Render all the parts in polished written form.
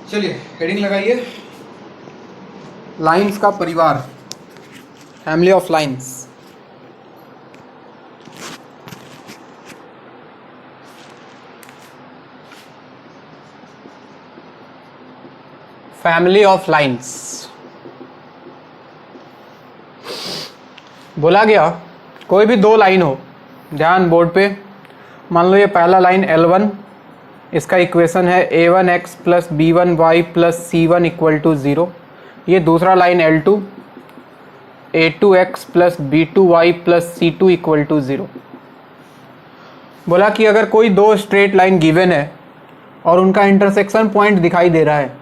चलिए हेडिंग लगाइए, लाइंस का परिवार, family of lines. Family of lines बोला गया कोई भी दो लाइन हो, ध्यान बोर्ड पे, मान लो ये पहला लाइन L1, इसका इक्वेशन है a1x plus b1y plus c1 equal to 0। ये दूसरा line L2, a2x plus b2y plus c2 equal to 0। बोला कि अगर कोई दो स्ट्रेट लाइन गिवन है और उनका इंटरसेक्शन पॉइंट दिखाई दे रहा है,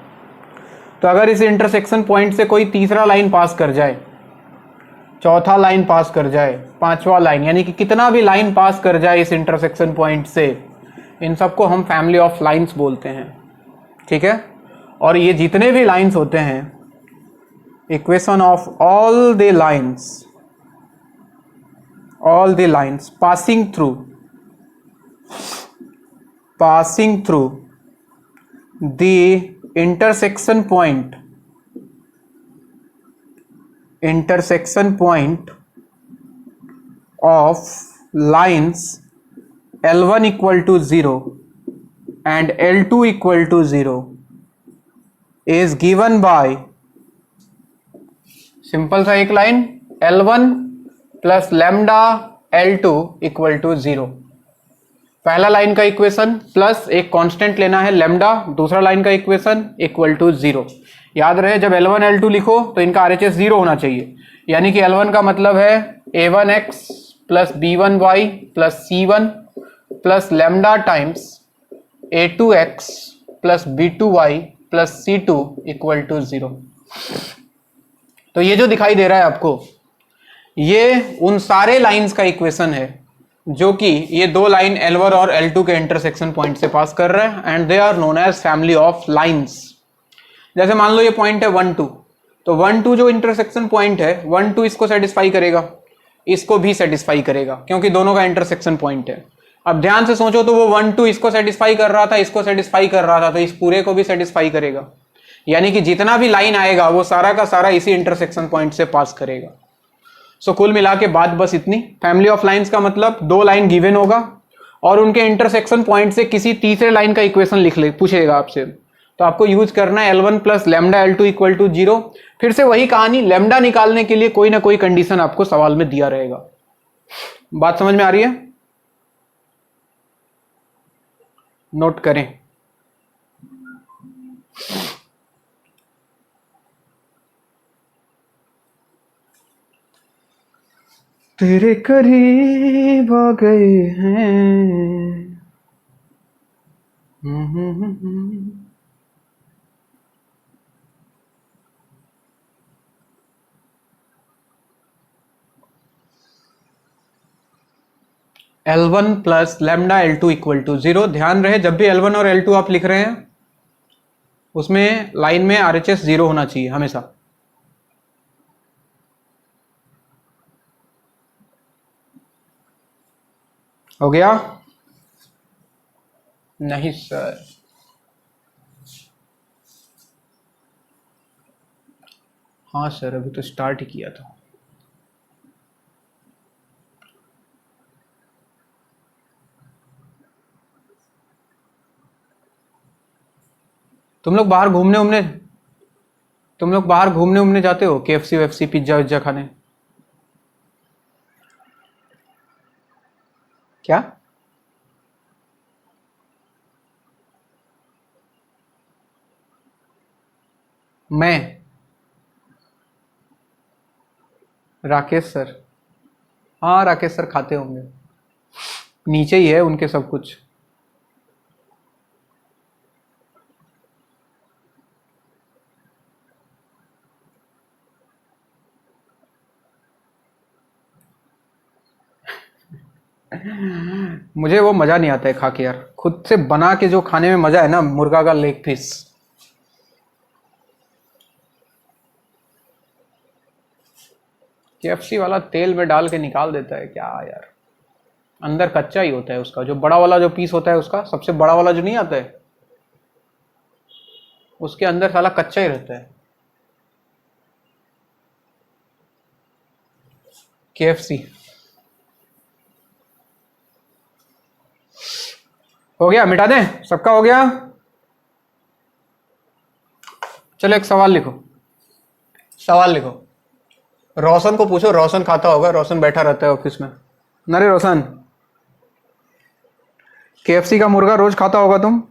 तो अगर इस इंटरसेक्शन पॉइंट से कोई तीसरा लाइन पास कर जाए, चौथा लाइन पास कर जाए, पांचवा लाइन, यानी कि कितना भी लाइन पास कर जाए इस इंटरसेक्शन पॉइंट से, इन सबको हम फैमिली ऑफ लाइंस बोलते हैं। ठीक है, और ये जितने भी लाइंस होते हैं, equation of all the lines passing through the intersection point of lines L1 equal to 0 and L2 equal to 0 is given by simple सा एक line L1 plus lambda L2 equal to 0। पहला line का equation plus एक constant लेना है lambda, दूसरा line का equation equal to 0। याद रहे जब L1 L2 लिखो तो इनका RHS 0 होना चाहिए, यानी कि L1 का मतलब है a1x plus b1y plus c1 plus lambda times a2x plus b2y plus c2 equal to 0। तो ये जो दिखाई दे रहा है आपको, ये उन सारे लाइंस का इक्वेशन है जो कि ये दो लाइन L1 और L2 के इंटरसेक्शन पॉइंट से पास कर रहे हैं, and they are known as family of lines. जैसे मान लो ये पॉइंट है 1 2, तो 1 2 जो इंटरसेक्शन पॉइंट है 1 2 इसको सेटिस्फाई करेगा, इसको भी सेटिस्फाई करेगा, क्योंकि दोनों का इंटरसेक्शन पॉइंट है। अब ध्यान से सोचो तो वो 1 2 इसको सेटिस्फाई कर रहा था, इसको सेटिस्फाई कर रहा था, तो इस पूरे को भी सेटिस्फाई करेगा, यानी कि जितना भी लाइन आएगा वो सारा का सारा इसी इंटरसेक्शन पॉइंट से पास करेगा। सो कुल मिला के बात बस इतनी। फैमिली ऑफ लाइंस का मतलब दो लाइन गिवन होगा और उनके इंटरसेक्शन पॉइंट से किसी तीसरे लाइन का इक्वेशन लिख ले, पूछेगा आपसे, तो आपको यूज करना है L1 plus lambda L2 equal to 0। फिर से वही कहानी, लैम्डा निकालने के लिए कोई ना कोई कंडीशन आपको सवाल में दिया रहेगा। बात समझ में आ रही है? नोट करें। तेरे करीब आ गए हैं। L1 plus lambda L2 equal to 0। ध्यान रहे जब भी L1 और L2 आप लिख रहे हैं उसमें लाइन में RHS 0 होना चाहिए हमेशा। हो गया? नहीं सर, हाँ सर अभी तो स्टार्ट ही किया था। तुम लोग बाहर घूमने उमने जाते हो, KFC वेफसी पिज्जा विज्जा खाने? क्या? मैं, राकेश सर, हाँ राकेश सर खाते होंगे, नीचे ही है उनके सब कुछ। मुझे वो मजा नहीं आता है खा के यार, खुद से बना के जो खाने में मजा है ना, मुर्गा का लेग पीस। KFC वाला तेल में डाल के निकाल देता है क्या यार, अंदर कच्चा ही होता है उसका, जो बड़ा वाला जो पीस होता है उसका, सबसे बड़ा वाला जो नहीं आता है, उसके अंदर साला कच्चा ही रहता है। KFC हो गया, मिटा दें, सबका हो गया। चलो एक सवाल लिखो, सवाल लिखो। रोशन को पूछो, रोशन खाता होगा, रोशन बैठा रहता है ऑफिस में। नरे रोशन, KFC का मुर्गा रोज खाता होगा तुम?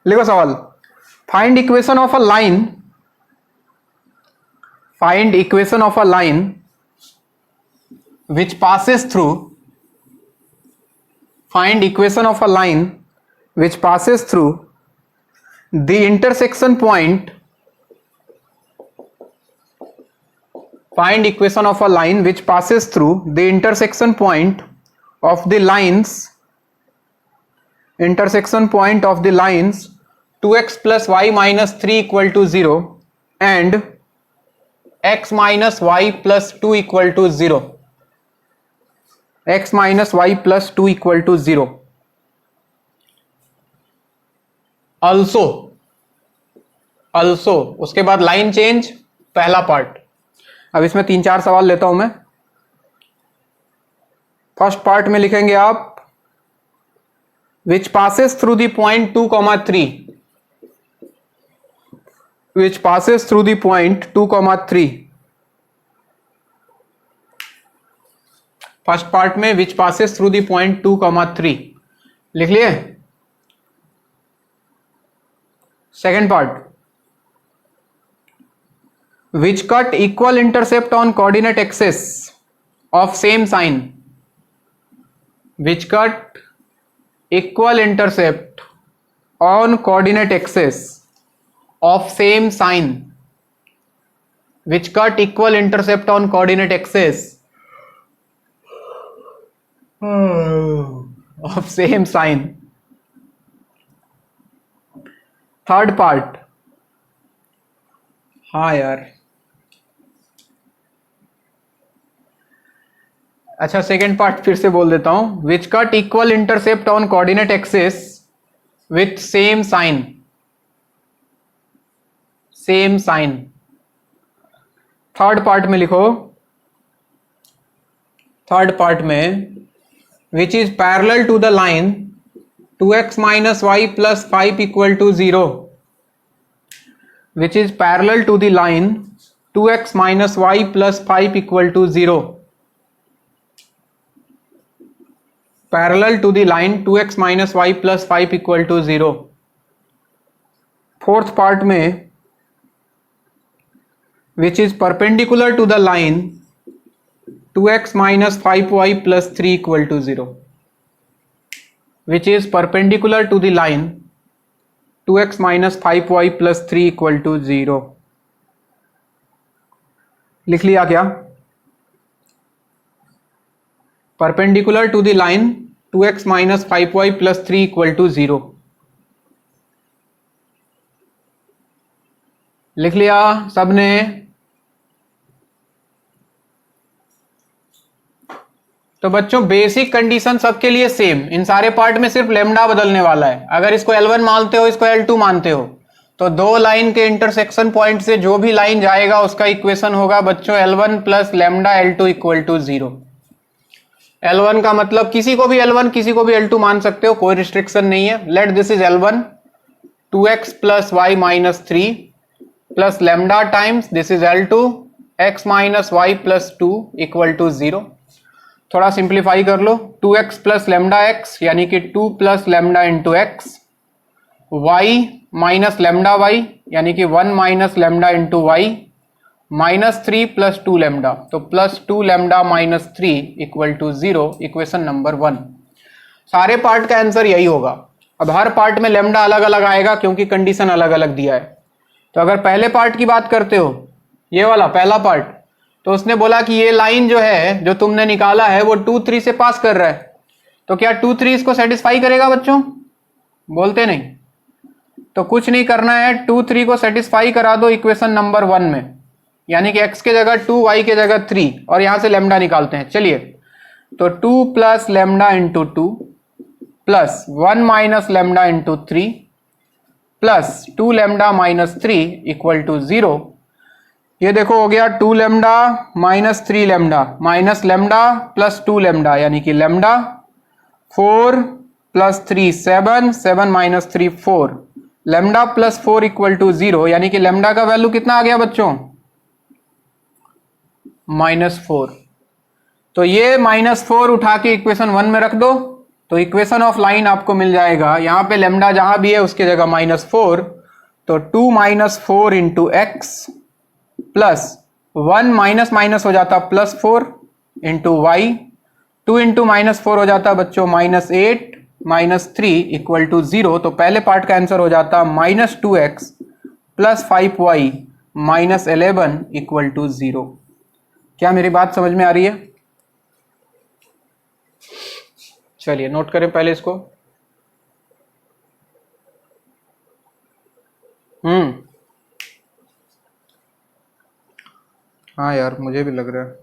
लिखो सवाल। Find equation of a line, find equation of a line which passes through, find equation of a line which passes through the intersection point, find equation of a line which passes through the intersection point of the lines, intersection point of the lines 2x plus y minus 3 equal to 0 and x minus y plus 2 equal to 0, x minus y plus 2 equal to 0. Also, also उसके बाद line change, पहला part. अब इसमें 3-4 सवाल लेता हूं मैं। First part में लिखेंगे आप which passes through the point 2,3, which passes through the point 2,3। First part में which passes through the point 2,3 लिख लिए। Second part, which cut equal intercept on coordinate axes of same sign, which cut equal intercept on coordinate axes of same sign, which cut equal intercept on coordinate axes of same sign। Third part, हाँ यार, अच्छा second part फिर से बोल देता हूं, which cut equal intercept on coordinate axes with same sign, same sign. Third part में लिखो, थर्ड पार्ट में which is parallel to the line 2x minus y plus 5 equal to 0, which is parallel to the line 2x minus y plus 5 equal to 0, parallel to the line 2x minus y plus 5 equal to 0। Fourth part में which is perpendicular to the line 2x minus 5y plus 3 equal to 0, which is perpendicular to the line 2x minus 5y plus 3 equal to 0। लिख लिया क्या? perpendicular to the line 2x minus 5y plus 3 equal to 0 लिख लिया सबने? तो बच्चों basic condition सबके लिए सेम, इन सारे पार्ट में सिर्फ लेमडा बदलने वाला है। अगर इसको L1 मानते हो, इसको L2 मानते हो, तो दो लाइन के इंटरसेक्शन पॉइंट से जो भी लाइन जाएगा उसका इक्वेशन होगा बच्चों L1 plus lambda L2 equal to 0। L1 का मतलब किसी को भी L1 किसी को भी L2 मान सकते हो, कोई रिस्ट्रिक्शन नहीं है। Let this is L1 2x plus y minus 3 plus lambda times this is L2 x minus y plus 2 equal to 0। थोड़ा सिंप्लीफाई कर लो, 2x प्लस लेमडा एक्स यानी कि 2 plus lambda into x, y minus lambda y यानी कि 1 minus lambda into y, minus 3 plus 2 lambda, तो plus 2 lambda minus 3 equal to 0, equation number 1। सारे part का answer यही होगा। अब हर पार्ट में लेमडा अलग अलग आएगा क्योंकि कंडीशन अलग अलग दिया है। तो अगर पहले पार्ट की बात करते हो, ये वाला पहला पार्ट, तो उसने बोला कि ये लाइन जो है जो तुमने निकाला है वो 2, 3 से पास कर रहा है, तो क्या 2, 3 इसको सेटिस्फाई करेगा बच्चों? बोलते नहीं। तो कुछ नहीं करना है, 2, 3 को सेटिस्फाई करा दो इक्वेशन नंबर 1 में। यानी कि x के जगह 2, y के जगह 3, और यहां से लेमडा निकालते हैं। चलिए, तो 2 plus lambda into 2 plus 1 minus lambda into 3 plus 2 lambda minus 3 equal to 0। ये देखो हो गया 2 lambda minus 3 lambda minus lambda plus 2 lambda, यानी कि lambda 4 plus 3 7, 7 minus 3 4, lambda plus 4 equal to 0, यानी कि लेमडा का वैल्यू कितना आ गया बच्चों? -4। तो ये -4 उठा के इक्वेशन 1 में रख दो, तो इक्वेशन ऑफ लाइन आपको मिल जाएगा। यहां पे लेमडा जहां भी है उसके जगह -4, तो 2 minus 4 into x plus 1 minus minus हो जाता +4 इंटू वाई, 2 इंटू -4 हो जाता बच्चों -8 -3 इक्वल टू 0। तो पहले पार्ट का आंसर हो जाता -2x plus 5y -11 equal to 0। क्या मेरी बात समझ में आ रही है? चलिए नोट करें पहले इसको। हाँ यार, मुझे भी लग रहा है।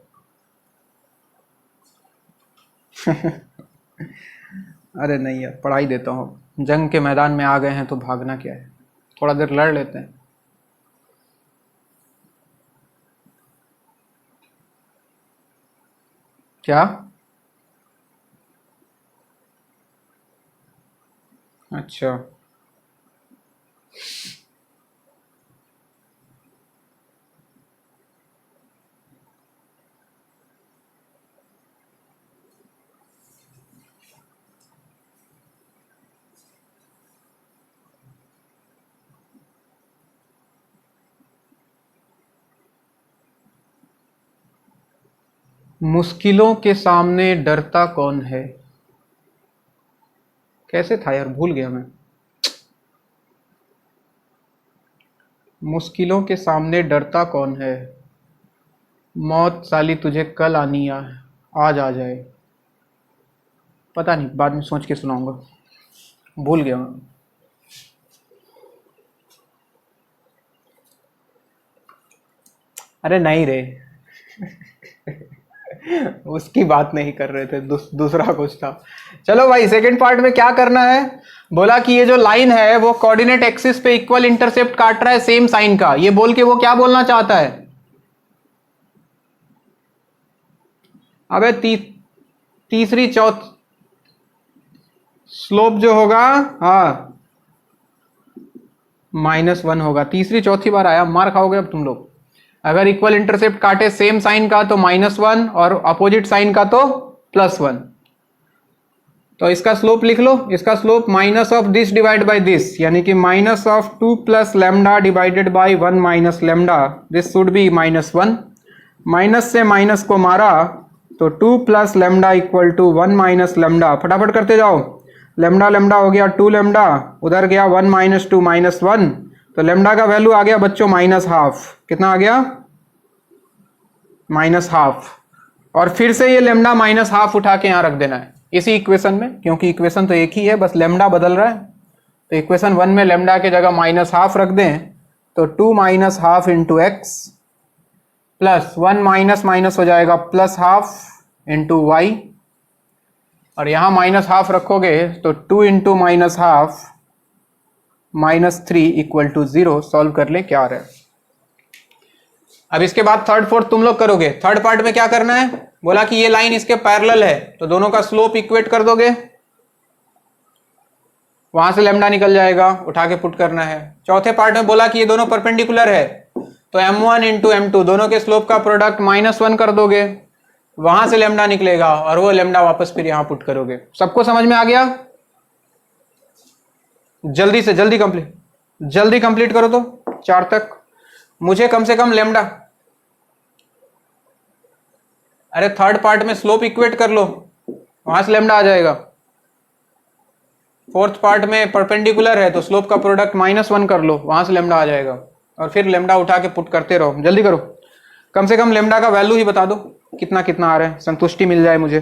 अरे नहीं यार, पढ़ाई देता हूँ। जंग के मैदान में आ गए हैं तो भागना क्या है, थोड़ा देर लड़ लेते हैं। क्या? अच्छा, मुश्किलों के सामने डरता कौन है? कैसे था यार, भूल गया मैं। मुश्किलों के सामने डरता कौन है? मौत साली तुझे कल आनी है, आज आ जाए। पता नहीं, बाद में सोच के सुनाऊंगा, भूल गया मैं। अरे नहीं रे। उसकी बात नहीं कर रहे थे, दूसरा कुछ था। चलो भाई, सेकंड पार्ट में क्या करना है? बोला कि ये जो लाइन है वो कोऑर्डिनेट एक्सिस पे इक्वल इंटरसेप्ट काट रहा है सेम साइन का। ये बोल के वो क्या बोलना चाहता है? अबे तीसरी चौथ स्लोप जो होगा, हाँ, -1 होगा। तीसरी चौथी बार आया, मार खाओगे अब तुम लोग। अगर इक्वल इंटरसेप्ट काटे सेम साइन का तो -1, और अपोजिट साइन का तो +1। तो इसका स्लोप लिख लो। इसका slope minus of this divide by this, यानी कि -2 plus lambda divided by 1 minus lambda, this should be -1। Minus से माइनस को मारा तो 2 plus lambda equal to 1 minus lambda. फटाफट करते जाओ। लेमडा लेमडा हो गया 2 लेमडा, उधर गया 1 माइनस 2 -1, तो लेमडा का वैल्यू आ गया बच्चों -12। कितना आ गया? -12। और फिर से ये लेमडा -12 उठा के यहां रख देना है इसी इक्वेशन में, क्योंकि इक्वेशन तो एक ही है, बस लेमडा बदल रहा है। तो इक्वेशन 1 में लेमडा के जगह -12 रख दें, तो 2 minus half into x plus 1 minus minus हो जाएगा +12 इंटू वाई, और यहां -12 रखोगे तो 2 इंटू -12 -3 इक्वल टू 0। सॉल्व कर ले क्या आ रहा है। अब इसके बाद थर्ड फोर्थ तुम लोग करोगे। थर्ड पार्ट में क्या करना है? बोला कि ये लाइन इसके पैरेलल है, तो दोनों का स्लोप इक्वेट कर दोगे, वहां से लेमडा निकल जाएगा, उठा के पुट करना है। चौथे पार्ट में बोला कि ये दोनों परपेंडिकुलर है, तो m1 इंटू m2 दोनों के स्लोप का प्रोडक्ट -1 कर दोगे, वहां से लेमडा निकलेगा, और वो लेमडा वापस फिर यहां पुट करोगे। सबको समझ में आ गया? जल्दी से जल्दी कंप्लीट करो तो 4 तक। मुझे कम से कम लेमडा, अरे थर्ड पार्ट में स्लोप इक्वेट कर लो, वहां से लेमडा आ जाएगा। फोर्थ पार्ट में परपेंडिकुलर है तो स्लोप का प्रोडक्ट -1 कर लो, वहां से लेमडा आ जाएगा, और फिर लेमडा उठा के पुट करते रहो। जल्दी करो, कम से कम लेमडा का वैल्यू ही बता दो कितना कितना आ रहा है, संतुष्टि मिल जाए मुझे।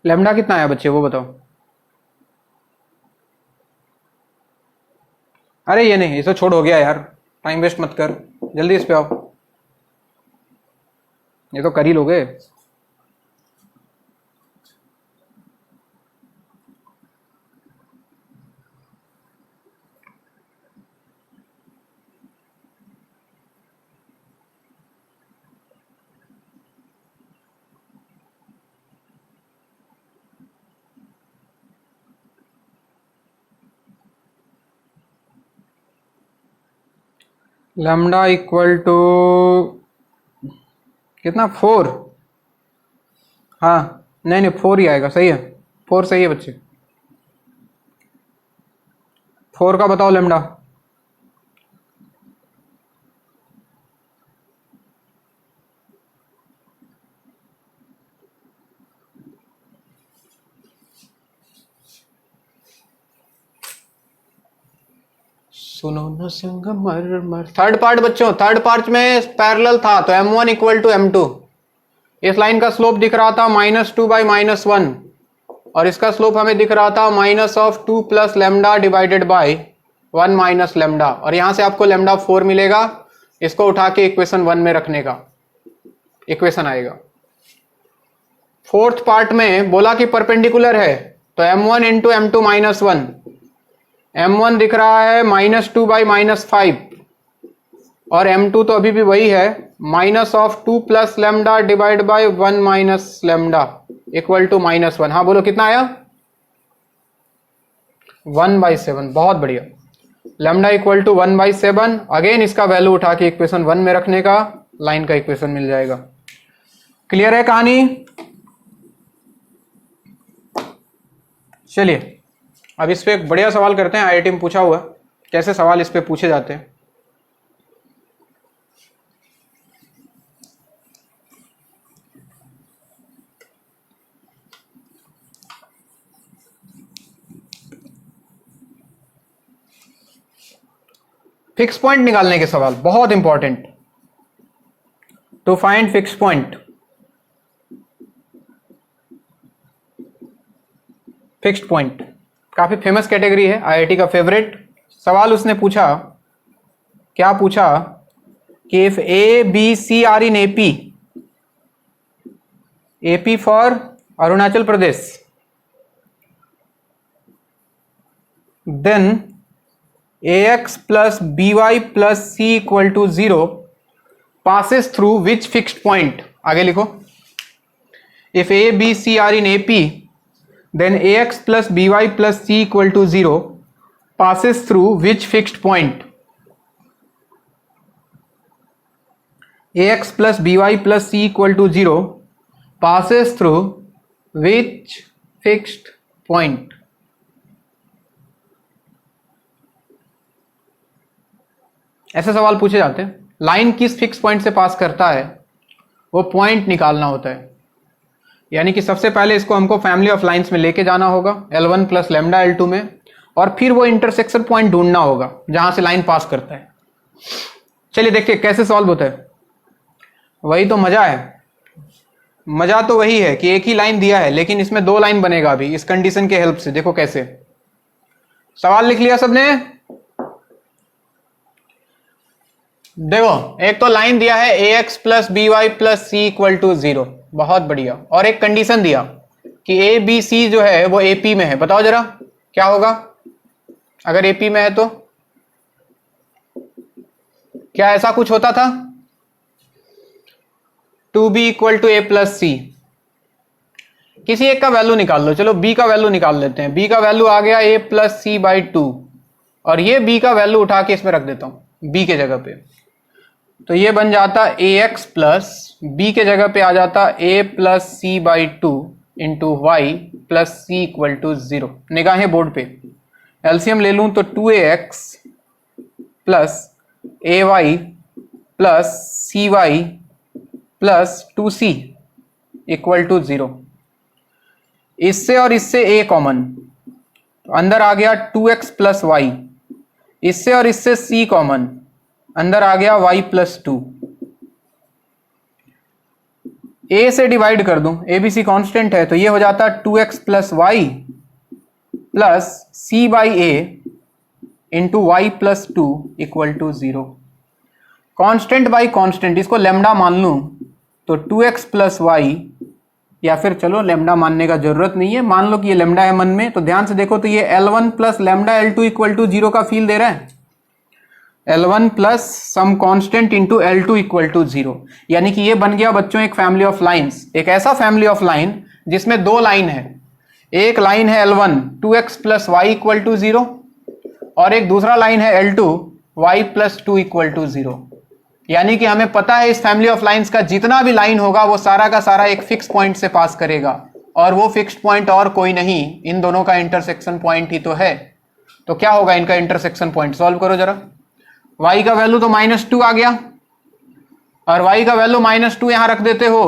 लेमडा कितना आया बच्चे वो बताओ। अरे ये नहीं, इसे छोड़, हो गया यार, टाइम वेस्ट मत कर, जल्दी इस पे आओ, ये तो कर ही लोगे। लैम्डा इक्वल टू कितना, 4। हाँ नहीं नहीं 4 ही आएगा, सही है, 4 सही है बच्चे। 4 का बताओ लैम्डा। सुनो न संगमरमर। थर्ड पार्ट बच्चों, थर्ड पार्ट में पैरेलल था तो m1 इक्वल टू m2। इस लाइन का स्लोप दिख रहा था -2/-1 और इसका स्लोप हमें दिख रहा था -2 + लैम्डा डिवाइडेड बाय 1 - लैम्डा, और यहां से आपको लैम्डा 4 मिलेगा। इसको उठा के इक्वेशन 1 में रखने का इक्वेशन आएगा। फोर्थ पार्ट में बोला कि परपेंडिकुलर है तो m1 × m2 - 1, m1 दिख रहा है -2/-5 और m2 तो अभी भी वही है -2 + lambda divide by 1 - lambda equal to -1। हाँ बोलो कितना आया, 1/7। बहुत बढ़िया, लैम्डा इक्वल टू 1/7। अगेन इसका वैल्यू उठा के इक्वेशन 1 में रखने का, लाइन का इक्वेशन मिल जाएगा। क्लियर है कहानी। चलिए अब इस पे एक बढ़िया सवाल करते हैं, आईआईटी में पूछा हुआ, कैसे सवाल इस पे पूछे जाते हैं। फिक्स पॉइंट निकालने के सवाल बहुत important. To find fix point, fixed point काफी फेमस कैटेगरी है, आईआईटी का फेवरेट सवाल। उसने पूछा, क्या पूछा कि if A B C are in AP, AP for Arunachal Pradesh, then ax plus by plus c equal to 0 passes through which fixed point। आगे लिखो, if a b c are in AP then ax plus by plus c equal to 0 passes through which fixed point। ax plus by plus c equal to 0 passes through which fixed point। ऐसे सवाल पूछे जाते हैं। Line किस fix point से पास करता है वो पॉइंट निकालना होता है, यानी कि सबसे पहले इसको हमको फैमिली ऑफ लाइंस में लेके जाना होगा L1 + लैम्डा L2 में, और फिर वो इंटरसेक्शन पॉइंट ढूंढना होगा जहां से लाइन पास करता है। चलिए देखिए कैसे सॉल्व होता है। वही तो मजा है, मजा तो वही है कि एक ही लाइन दिया है लेकिन इसमें 2 लाइन बनेगा अभी इस कंडीशन के हेल्प से। देखो कैसे, सवाल लिख लिया सबने। देखो एक तो लाइन दिया है ax plus by plus c equal to 0, बहुत बढ़िया, और एक कंडीशन दिया कि a b c जो है वो AP में है। बताओ जरा क्या होगा अगर AP में है तो, क्या ऐसा कुछ होता था 2b equal to a plus c। किसी एक का वैल्यू निकाल लो, चलो b का वैल्यू निकाल लेते हैं। b का वैल्यू आ गया a plus c/2, और ये b का वैल्यू उठा के इसमें रख देता हूं b के जगह पे, तो ये बन जाता ax प्लस b के जगह पे आ जाता a plus c/2 into y plus c equal to 0। निगाहें बोर्ड पे, एलसीएम ले लूं तो 2ax plus ay plus cy plus 2c equal to 0। इससे और इससे a कॉमन, तो अंदर आ गया 2x प्लस y, इससे और इससे c कॉमन, अंदर आ गया y प्लस 2। ए से डिवाइड कर दूं, ए बी सी कॉन्स्टेंट है, तो ये हो जाता है 2x plus y plus c by a into y plus 2 equal to 0। Constant by constant, इसको लेमडा मान लूं तो 2x प्लस वाई, या फिर चलो लेमडा मानने का जरूरत नहीं है, मान लो कि ये लेमडा है मन में, तो ध्यान से देखो तो ये L1 plus lambda L2 equal to 0 का फील दे रहा है। L1 plus some constant into L2 equal to 0, यानी कि ये बन गया बच्चों एक फैमिली ऑफ लाइंस, एक ऐसा फैमिली ऑफ लाइन जिसमें दो लाइन है। एक लाइन है L1 2x plus Y equal to 0, और एक दूसरा लाइन है L2 y plus 2 equal to 0। यानी कि हमें पता है इस फैमिली ऑफ लाइंस का जितना भी लाइन होगा वो सारा का सारा एक फिक्स पॉइंट से पास करेगा, और वो फिक्स्ड पॉइंट और कोई नहीं, इन दोनों का इंटरसेक्शन पॉइंट ही तो है। तो क्या होगा इनका इंटरसेक्शन पॉइंट, सॉल्व करो जरा। y का वैल्यू तो -2 आ गया, और y का वैल्यू -2 यहां रख देते हो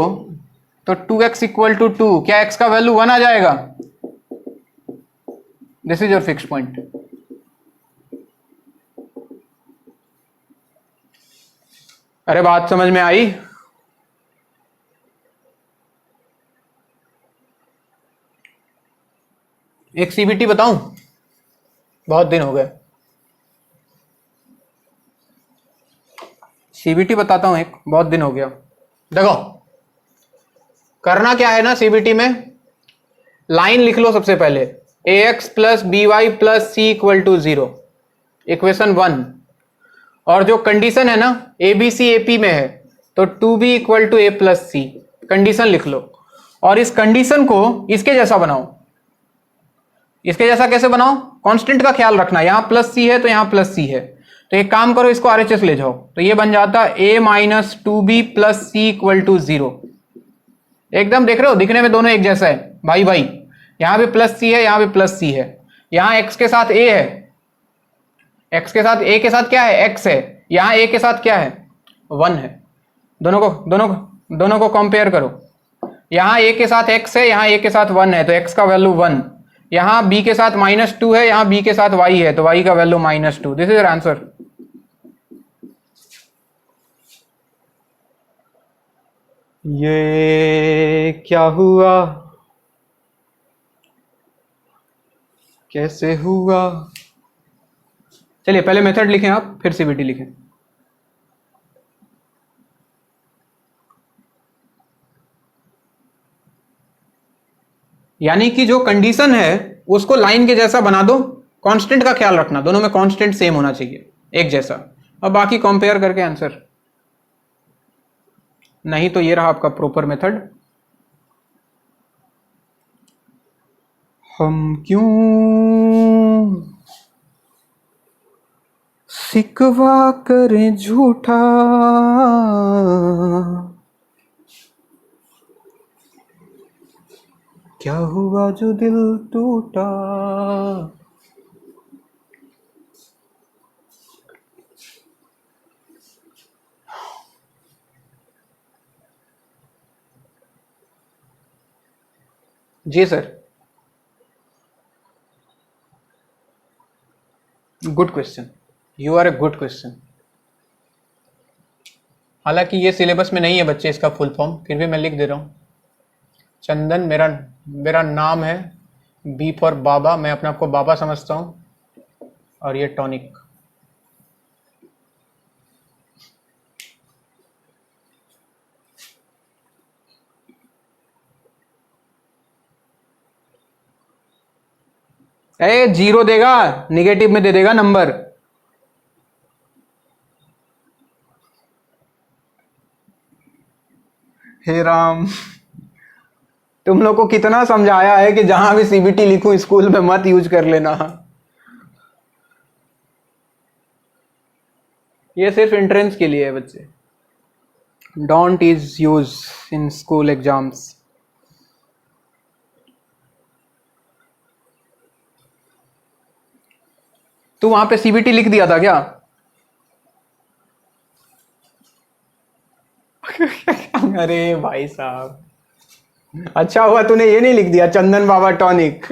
तो 2x इक्वल टू 2, क्या x का वैल्यू 1 आ जाएगा? This is your fixed point. अरे बात समझ में आई? एक सीबीटी बताऊं, बहुत दिन हो गए। सीबीटी बताता हूं, एक बहुत दिन हो गया। देखो करना क्या है ना, सीबीटी में लाइन लिख लो सबसे पहले, ax plus b y plus c equal to 0, equation 1। और जो कंडीशन है ना ए बी सी ए पी में है, तो 2b equal to a plus c, condition लिख लो, और इस कंडीशन को इसके जैसा बनाओ। इसके जैसा कैसे बनाओ? कांस्टेंट का ख्याल रखना, यहां प्लस सी है तो यहां प्लस सी है, तो एक काम करो इसको आरएचएस ले जाओ, तो ये बन जाता a minus 2b plus c equal to 0। एकदम देख रहे हो, दिखने में दोनों एक जैसा है भाई भाई, यहां भी प्लस सी है, यहां भी प्लस सी है, यहां x के साथ a है, x के साथ a के साथ क्या है? x है, यहां a के साथ क्या है? 1 है। दोनों को कंपेयर करो, यहां a के साथ x है, यहां a के साथ 1 है, तो x का वैल्यू 1, यहां b के साथ -2 है, यहां b के साथ y है, तो y का value -2। This is your answer. ये क्या हुआ, कैसे हुआ? चलिए पहले मेथड लिखें आप, फिर सीबीटी लिखें। यानी कि जो कंडीशन है उसको लाइन के जैसा बना दो, कांस्टेंट का ख्याल रखना, दोनों में कांस्टेंट सेम होना चाहिए, एक जैसा, और बाकी कंपेयर करके आंसर। नहीं तो ये रहा आपका प्रॉपर मेथड। हम क्यों सिकवा करें झूठा, क्या हुआ जो दिल टूटा। जी sir, good question, you are a good question. हालांकि ये सिलेबस में नहीं है बच्चे इसका फुल फॉर्म, फिर भी मैं लिख दे रहा हूँ। चंदन मेरा नाम है, बी फॉर बाबा, मैं अपने आप को बाबा समझता हूँ, और ये टॉनिक। ए 0 देगा, निगेटिव में दे देगा नंबर। हे राम, तुम लोग को कितना समझाया है कि जहां भी सीबीटी लिखूं स्कूल में मत यूज कर लेना। ये सिर्फ एंट्रेंस के लिए है बच्चे, don't is use in school exams. तू वहां पे सीबीटी लिख दिया था क्या? अरे भाई साहब, अच्छा हुआ तूने ये नहीं लिख दिया चंदन बाबा टॉनिक।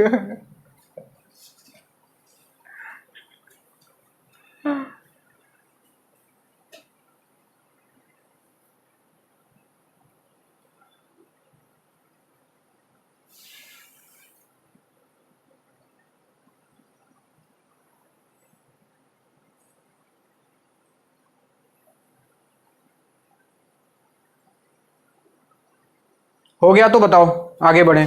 हो गया तो बताओ, आगे बढ़े।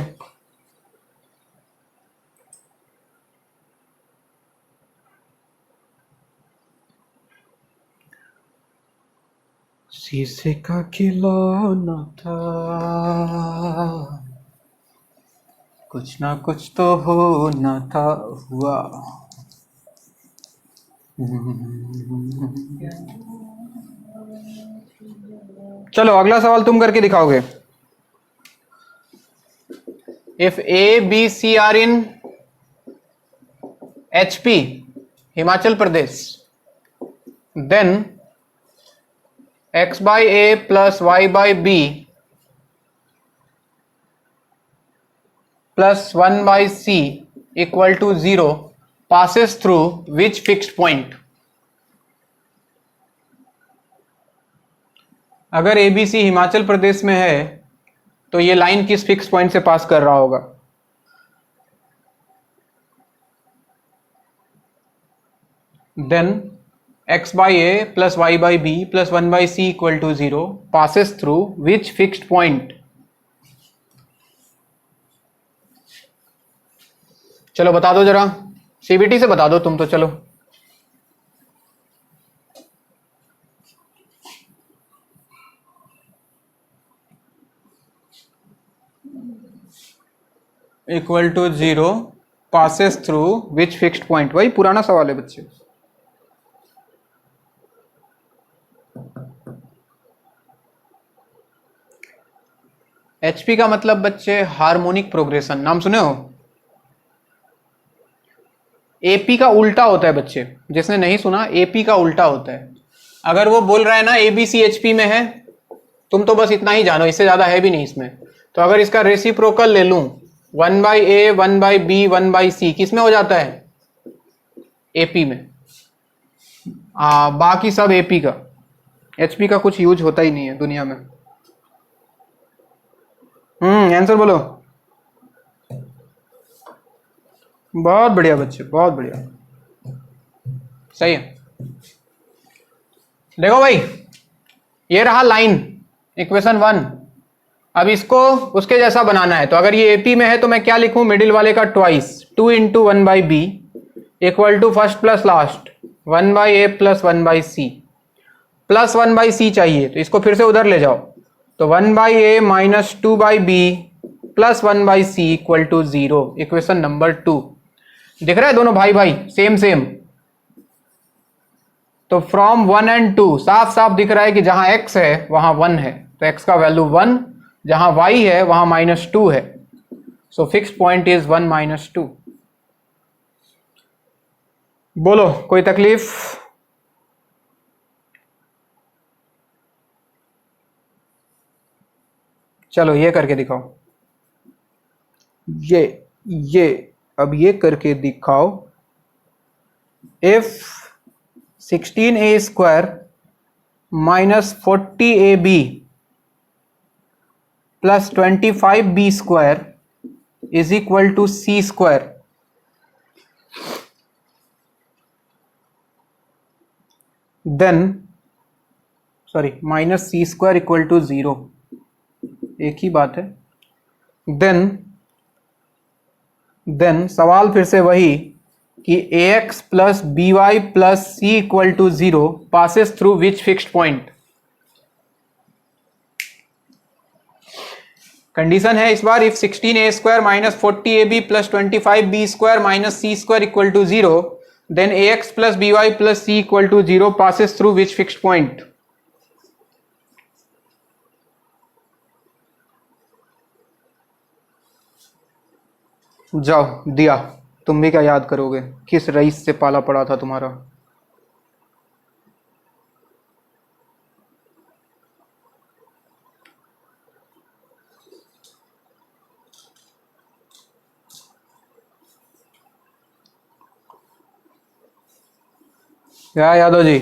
शीशे का खिलौना था, कुछ ना कुछ तो होना था, हुआ। चलो अगला सवाल तुम करके दिखाओगे। If A B C are in HP, Himachal Pradesh, then x by a plus y by b plus 1 by c equal to 0 passes through which fixed point? अगर ABC हिमाचल प्रदेश में है तो ये लाइन किस फिक्स पॉइंट से पास कर रहा होगा? Then x by a plus y by b plus 1 by c equal to 0 passes through which fixed point? चलो बता दो जरा, CBT से बता दो तुम तो। चलो equal to 0 passes through which fixed point. वही पुराना सवाल है बच्चे। HP का मतलब बच्चे हार्मोनिक प्रोग्रेशन, नाम सुने हो? AP का उल्टा होता है बच्चे, जिसने नहीं सुना, AP का उल्टा होता है। अगर वो बोल रहा है ना ABC HP में है, तुम तो बस इतना ही जानो, इससे ज्यादा है भी नहीं इसमें। तो अगर इसका रेसिप्रोकल ले लूं, 1 by A 1 by B 1 by C किस में हो जाता है? AP में। बाकी सब AP का, HP का कुछ यूज होता ही नहीं है दुनिया में। आंसर बोलो। बहुत बढ़िया बच्चे, बहुत बढ़िया, सही है। देखो भाई, ये रहा लाइन, इक्वेशन 1। अब इसको उसके जैसा बनाना है, तो अगर ये AP में है तो मैं क्या लिखूं? मिडिल वाले का twice, 2 into 1 by b equal to first plus last 1 by a plus 1 by c, plus 1 by c चाहिए तो इसको फिर से उधर ले जाओ, तो 1 by a minus 2 by b plus 1 by c equal to 0। Equation number 2। दिख रहा है दोनों भाई भाई सेम सेम? तो फ्रॉम 1 एंड 2 साफ साफ दिख रहा है कि जहां x है वहां 1 है, तो x का वैल्यू 1, जहां y है वहां -2 है। So fix point is 1 -2। बोलो कोई तकलीफ? चलो ये करके दिखाओ, ये अब ये करके दिखाओ। If 16a square minus 40ab plus 25b square is equal to c square, then sorry minus c square equal to 0, एक ही बात है। देन सवाल फिर से वही कि ax plus b y plus c equal to 0 passes through which fixed point? Condition है इस बार, if 16a square minus 40ab plus 25b square minus c square equal to 0, then ax plus b y plus c equal to 0 passes through which fixed point? जाओ दिया, तुम भी क्या याद करोगे, किस रईस से पाला पड़ा था तुम्हारा। क्या यादव जी?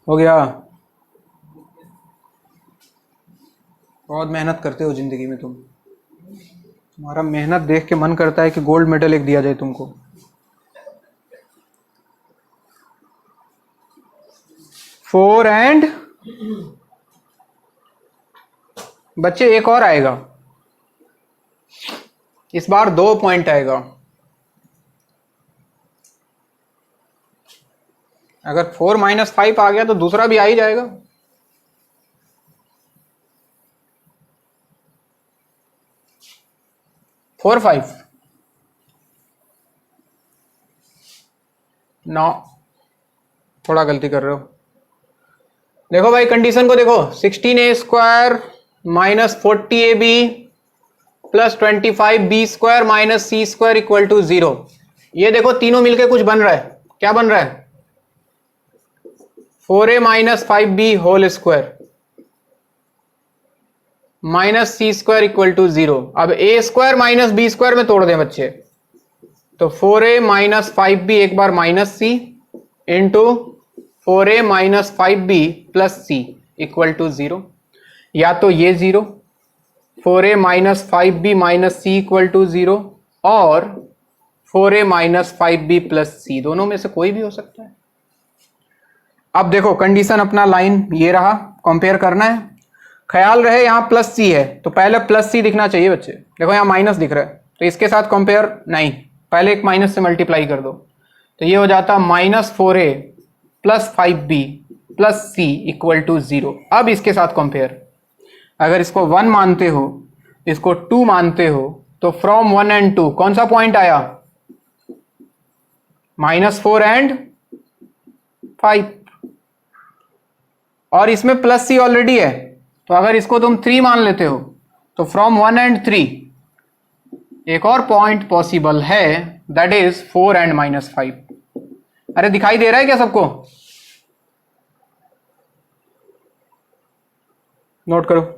हो गया? बहुत मेहनत करते हो जिंदगी में तुम, तुम्हारा मेहनत देख के मन करता है कि गोल्ड मेडल एक दिया जाए तुमको। फोर एंड बच्चे एक और आएगा, इस बार 2 पॉइंट आएगा। अगर 4 - 5 आ गया तो दूसरा भी आ ही जाएगा। फोर 5 9, थोड़ा गलती कर रहे हो। देखो भाई कंडीशन को देखो, 16a² - 40ab plus 25b² - c² equal to 0। ये देखो तीनों मिलके कुछ बन रहा है। क्या बन रहा है? 4a - 5b whole square minus c² equal to 0। अब a² माइनस b² में तोड़ दें बच्चे, तो 4a - 5b एक बार minus c into 4a - 5b plus c equal to 0। या तो ये 0, 4a - 5b - c equal to 0, और 4a - 5b प्लस c, दोनों में से कोई भी हो सकता है। अब देखो कंडीशन अपना लाइन ये रहा, कंपेयर करना है। ख्याल रहे यहां प्लस c है तो पहले प्लस c दिखना चाहिए बच्चे। देखो यहां माइनस दिख रहा है तो इसके साथ कंपेयर नहीं, पहले एक माइनस से मल्टीप्लाई कर दो, तो ये हो जाता -4a plus 5b plus c equal to 0। अब इसके साथ कंपेयर, अगर इसको 1 मानते हो, इसको 2 मानते हो, तो फ्रॉम 1 एंड 2 कौन सा पॉइंट आया? -4 एंड 5, और इसमें प्लस c ऑलरेडी है, तो अगर इसको तुम 3 मान लेते हो तो फ्रॉम 1 एंड 3 एक और पॉइंट पॉसिबल है, दैट इज 4 एंड -5। अरे दिखाई दे रहा है क्या सबको? नोट करो।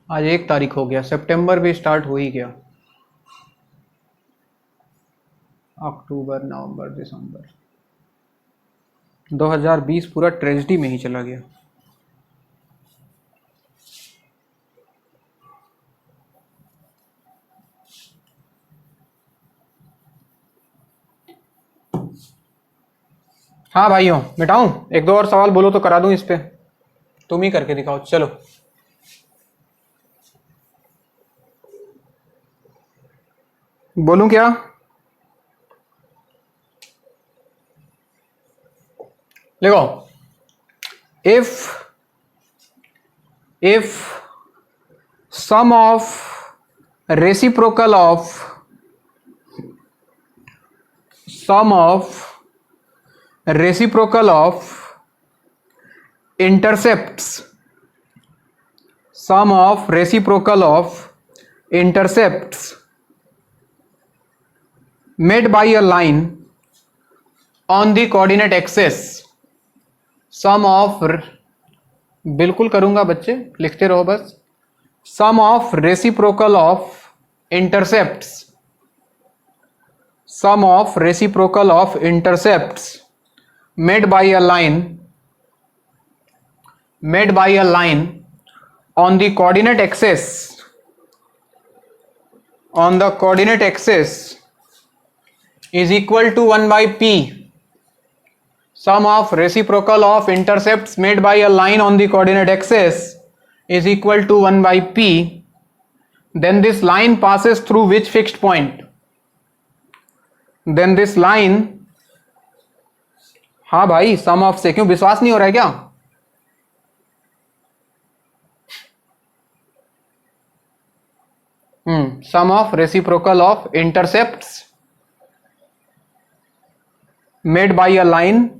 आज 1 तारीख हो गया, सितंबर भी स्टार्ट हो ही गया। अक्टूबर, नवंबर, दिसंबर, 2020 पूरा ट्रेजेडी में ही चला गया। हाँ भाइयों, मिटाऊं? 1-2 और सवाल बोलो तो करा दूं इस पे, तुम ही करके दिखाओ। चलो बोलूं क्या? देखो, if sum of reciprocal of intercepts, sum of reciprocal of intercepts made by a line on the coordinate axis, sum of, बिल्कुल करूंगा बच्चे, लिखते रहो बस। sum of reciprocal of intercepts, sum of reciprocal of intercepts made by a line on the coordinate axis, is equal to 1 by p. Sum of reciprocal of intercepts made by a line on the coordinate axis is equal to 1 by p. Then this line passes through which fixed point? Then this line, हाँ भाई, sum of से क्यों विश्वास नहीं हो रहा है क्या? Sum of reciprocal of intercepts made by a line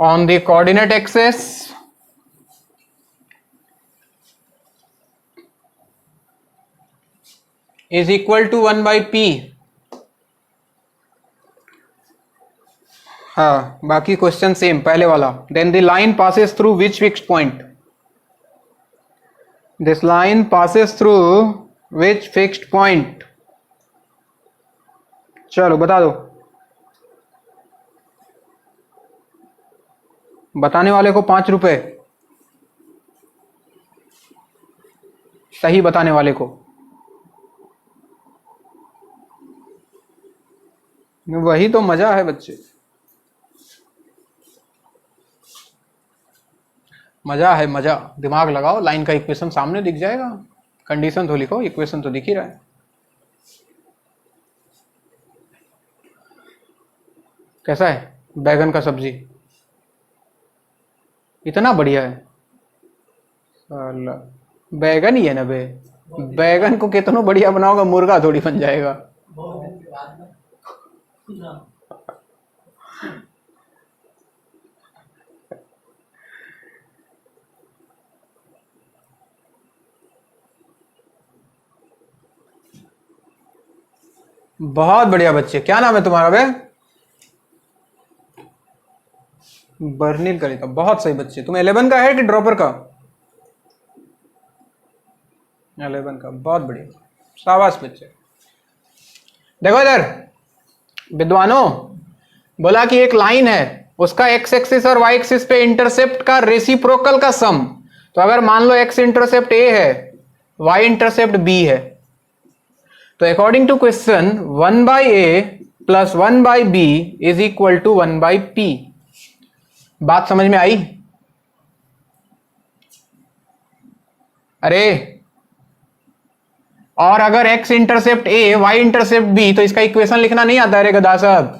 on the coordinate axis is equal to 1 by p। हाँ, बाकी क्वेश्चन सेम पहले वाला। Then the line passes through which fixed point, this line passes through which fixed point. चलो बता दो, बताने वाले को 5 रुपए, सही बताने वाले को। वही तो मजा है बच्चे, मजा है मजा। दिमाग लगाओ, लाइन का इक्वेशन सामने दिख जाएगा, कंडीशन तो लिखो, इक्वेशन तो दिख ही रहा है। कैसा है बैगन का सब्जी? इतना बढ़िया है साला, बैगन ही है ना बे। बैगन को कितना बढ़िया बनाओगे, मुर्गा थोड़ी बन जाएगा। बहुत बढ़िया बच्चे। क्या नाम है तुम्हारा बे? बर्नील करेगा। बहुत सही बच्चे। तुम 11 का है कि ड्रॉपर का? 11 का। बहुत बढ़िया, शाबाश बच्चे। देखो इधर विद्वानों, बोला कि एक लाइन है, उसका एक्स एक्सिस और वाई एक्सिस पे इंटरसेप्ट का रेसिप्रोकल का सम। तो अगर मान लो एक्स इंटरसेप्ट ए है, वाई इंटरसेप्ट बी है, तो according to question 1 by a plus 1 by b is equal to 1 by p. बात समझ में आई? अरे और अगर x intercept a, y intercept b, तो इसका इक्वेशन लिखना नहीं आता रे गधा साहब।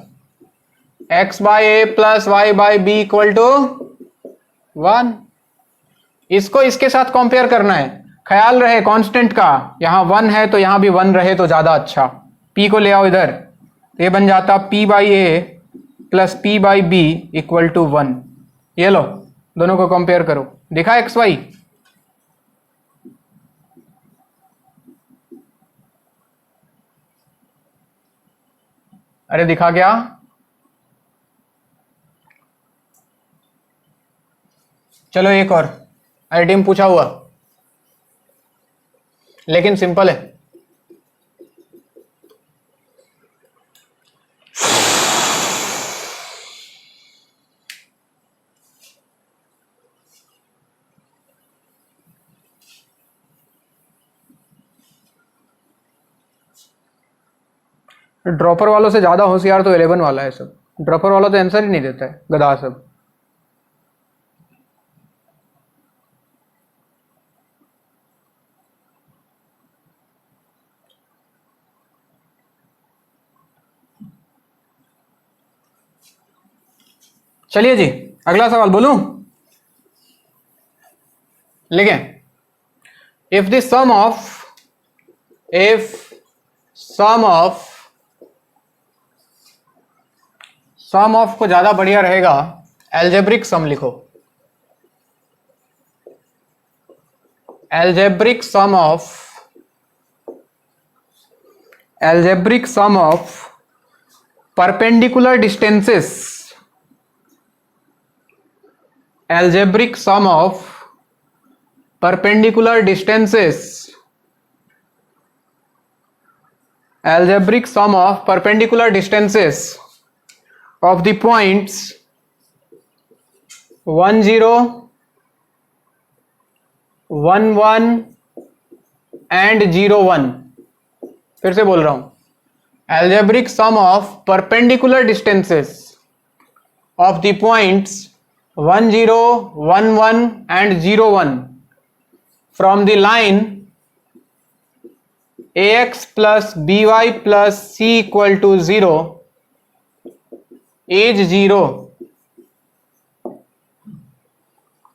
x by a plus y by b equal to 1। इसको इसके साथ कंपेयर करना है। ख्याल रहे कांस्टेंट का, यहां 1 है तो यहां भी 1 रहे तो ज्यादा अच्छा। p को ले आओ इधर, तो ये बन जाता p by a plus p by b equal to 1। ये लो, दोनों को कंपेयर करो। दिखा एक्स वाई? अरे दिखा क्या? चलो एक और आइटम पूछा हुआ, लेकिन सिंपल है। ड्रॉपर वालों से ज्यादा होशियार तो 11 वाला है सब। ड्रॉपर वाला तो आंसर ही नहीं देता है, गधा सब। चलिए जी, अगला सवाल बोलूं? लिखें, इफ द सम ऑफ को ज्यादा बढ़िया रहेगा, एल्जेब्रिक सम लिखो। Algebraic sum of perpendicular distances, algebraic sum of perpendicular distances, algebraic sum of perpendicular distances of the points 1 0 1 1 and 0 1। फिर से बोल रहा हूं, algebraic sum of perpendicular distances of the points 1 0 1 1 and 0 1 from the line ax plus by plus c equal to 0 is 0।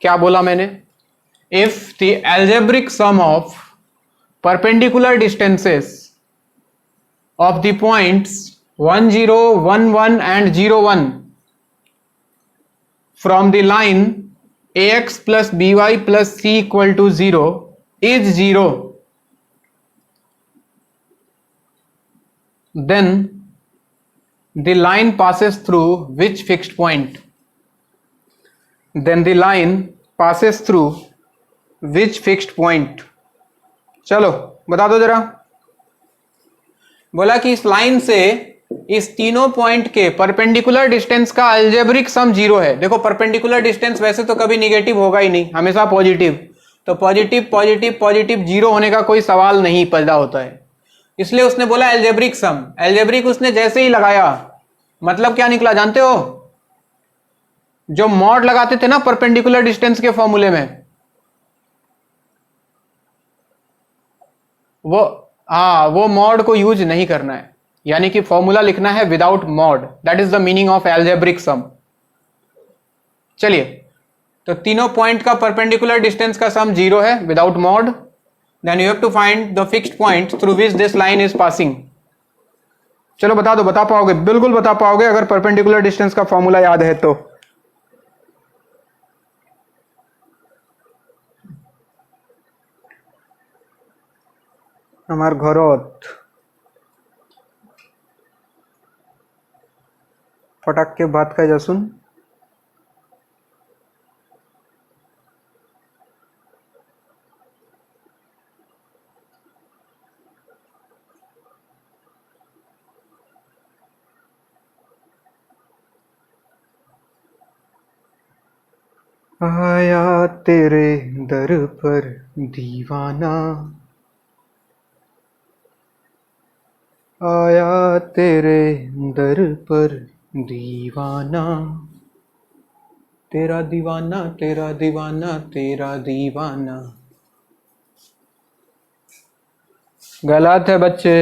क्या बोला मैंने? if the algebraic sum of perpendicular distances of the points 1 0 1 1 and 0 1 from the line ax plus by plus c equal to 0 is 0, then the line passes through which fixed point? Then the line passes through which fixed point? चलो बता दो जरा। बोला कि इस line से इस तीनों पॉइंट के परपेंडिकुलर डिस्टेंस का अलजेब्रिक सम 0 है। देखो परपेंडिकुलर डिस्टेंस वैसे तो कभी निगेटिव होगा ही नहीं, हमेशा पॉजिटिव, तो पॉजिटिव पॉजिटिव पॉजिटिव 0 होने का कोई सवाल नहीं पैदा होता है, इसलिए उसने बोला अलजेब्रिक सम। अलजेब्रिक उसने जैसे ही लगाया मतलब क्या निकला जानते हो? जो मॉड लगाते थे ना परपेंडिकुलर डिस्टेंस के फॉर्मूले में, वो मॉड को यूज नहीं करना है, यानी कि फॉर्मूला लिखना है without mod. That is the meaning of algebraic sum. चलिए, तो तीनों पॉइंट का परपेंडिकुलर डिस्टेंस का सम 0 है without mod. Then you have to find the fixed point through which this line is passing. चलो बता दो, बता पाओगे? बिल्कुल बता पाओगे अगर परपेंडिकुलर डिस्टेंस का फॉर्मूला याद है तो। हमार घरोत फटाक के बात का जसुन। आया तेरे दर पर दीवाना, आया तेरे दर पर दीवाना, तेरा दीवाना तेरा दीवाना तेरा दीवाना। गलत है बच्चे।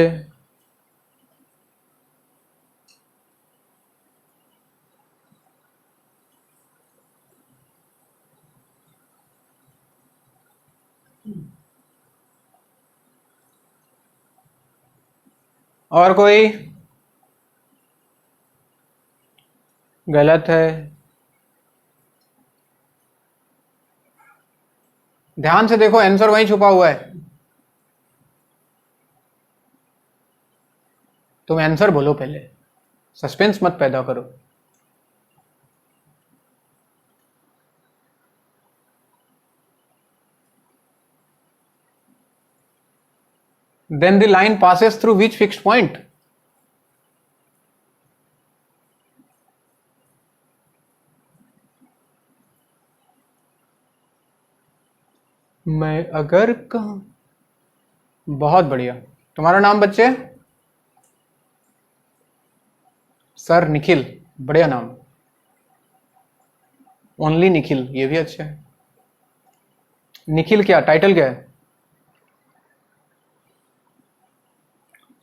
और कोई? गलत है। ध्यान से देखो, आंसर वहीं छुपा हुआ है। तुम आंसर बोलो पहले, सस्पेंस मत पैदा करो। Then the line passes through which fixed point? मैं अगर कहूं। बहुत बढ़िया। तुम्हारा नाम बच्चे? सर निखिल, बढ़िया नाम। ओनली निखिल, ये भी अच्छा है। निखिल क्या टाइटल क्या है?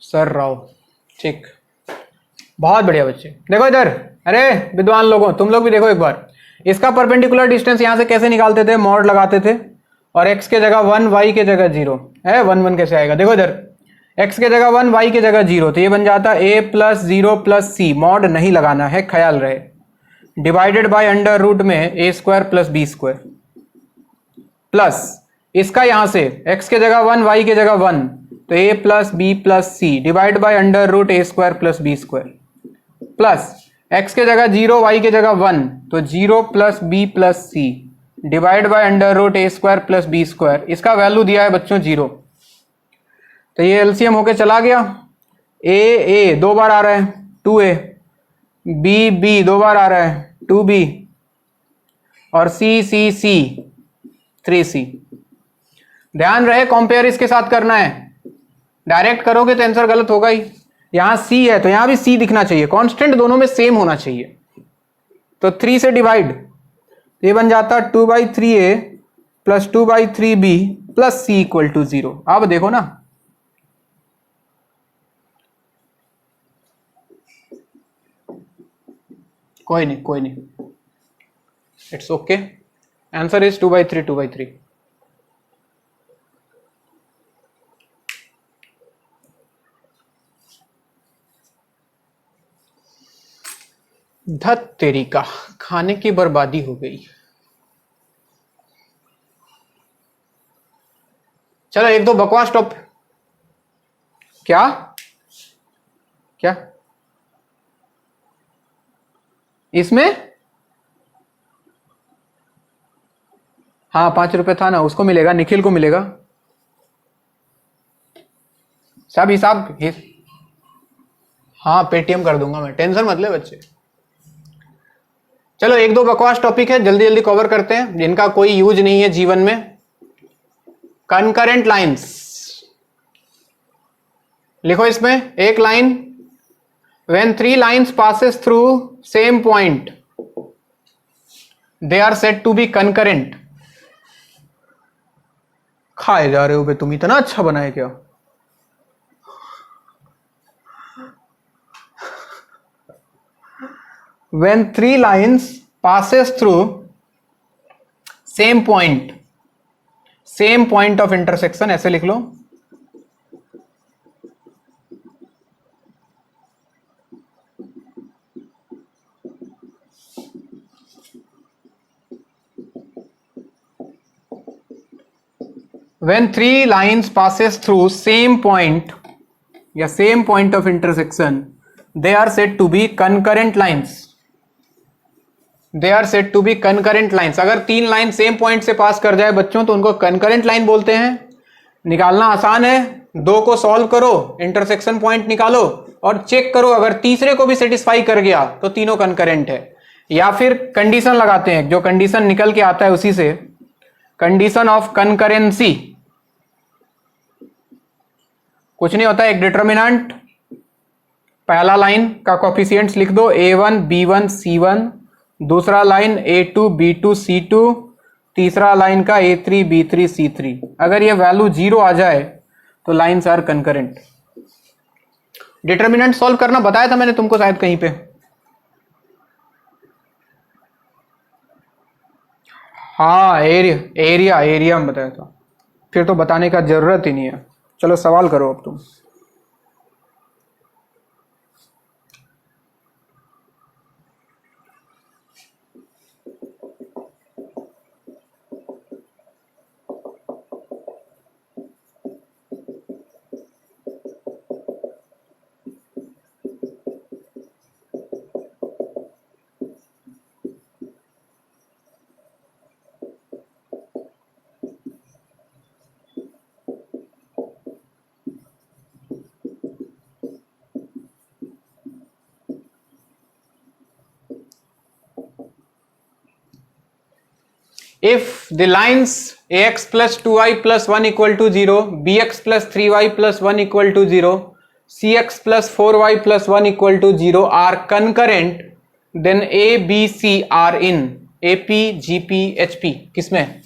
सर राव, ठीक, बहुत बढ़िया बच्चे। देखो इधर, अरे विद्वान लोगों, तुम लोग भी देखो एक बार। इसका परपेंडिकुलर डिस्टेंस यहां से कैसे निकालते थे? मॉड लगाते थे, और x के जगह 1, y के जगह 0 है। 1 1 कैसे आएगा? देखो इधर, x के जगह 1, y के जगह 0, तो ये बन जाता a plus 0 plus c। Mod नहीं लगाना है, ख्याल रहे। डिवाइडेड बाय अंडर रूट में a square plus b square, plus इसका यहां से x के जगह 1, y के जगह 1, तो a प्लस b plus c divide by under root a square plus b square, plus x के जगह 0, y के जगह 1, तो 0 plus b plus c divide by under root a square plus b square. इसका वैल्यू दिया है बच्चों 0, तो ये एलसीएम होके चला गया। a 2 बार आ रहा है 2a, b 2 बार आ रहा है 2b, और c 3c। ध्यान रहे कंपेयर इसके साथ करना है, डायरेक्ट करोगे तो आंसर गलत होगा ही। यहां c है तो यहां भी c दिखना चाहिए, कांस्टेंट दोनों में सेम होना चाहिए। तो 3 से डिवाइड, ये बन जाता 2/3a plus 2/3b plus c equal to 0। अब देखो ना, कोई नहीं, इट्स ओके। Answer is 2/3। धत तेरी का, खाने की बर्बादी हो गई। चलो एक दो बकवास टॉप। क्या क्या इसमें? हाँ 5 रुपए था ना, उसको मिलेगा, निखिल को मिलेगा। सब हिसाब हाँ पेटीएम कर दूंगा मैं, टेंशन मत ले बच्चे। चलो एक दो बकवास टॉपिक है, जल्दी जल्दी कवर करते हैं जिनका कोई यूज नहीं है जीवन में। कंकरेंट लाइंस लिखो, इसमें एक line, when 3 lines passes through same point they are said to be concurrent. खाए जा रहे हो बे तुम, इतना अच्छा बनाए क्या? when 3 lines passes through same point of intersection, ऐसे लिख लो। when 3 lines passes through same point या same point of intersection, they are said to be concurrent lines। They are said to be concurrent lines. अगर 3 line same point से पास कर जाए बच्चों तो उनको कंकरेंट लाइन बोलते हैं। निकालना आसान है, 2 को सॉल्व करो, इंटरसेक्शन पॉइंट निकालो और चेक करो, अगर तीसरे को भी सेटिस्फाई कर गया तो तीनों कंकरेंट है। या फिर कंडीशन लगाते हैं, जो कंडीशन निकल के आता है उसी से, कंडीशन ऑफ कंकरेंसी। कुछ नहीं होता, एक डिटर्मिनेंट, पहला लाइन का कोफिशिएंट्स लिख दो, A1 B1 C1, दूसरा लाइन A2 B2 C2, तीसरा लाइन का A3 B3 C3। अगर ये वैल्यू 0 आ जाए तो lines are concurrent. Determinant solve करना बताया था मैंने तुमको शायद कहीं पे। हाँ एरिया में बताया था, फिर तो बताने का जरूरत ही नहीं है। चलो सवाल करो अब तुम। If the lines ax plus 2y plus 1 equal to 0, bx plus 3y plus 1 equal to 0, cx plus 4y plus 1 equal to 0 are concurrent, then A, B, C are in AP, GP, HP। किसमें?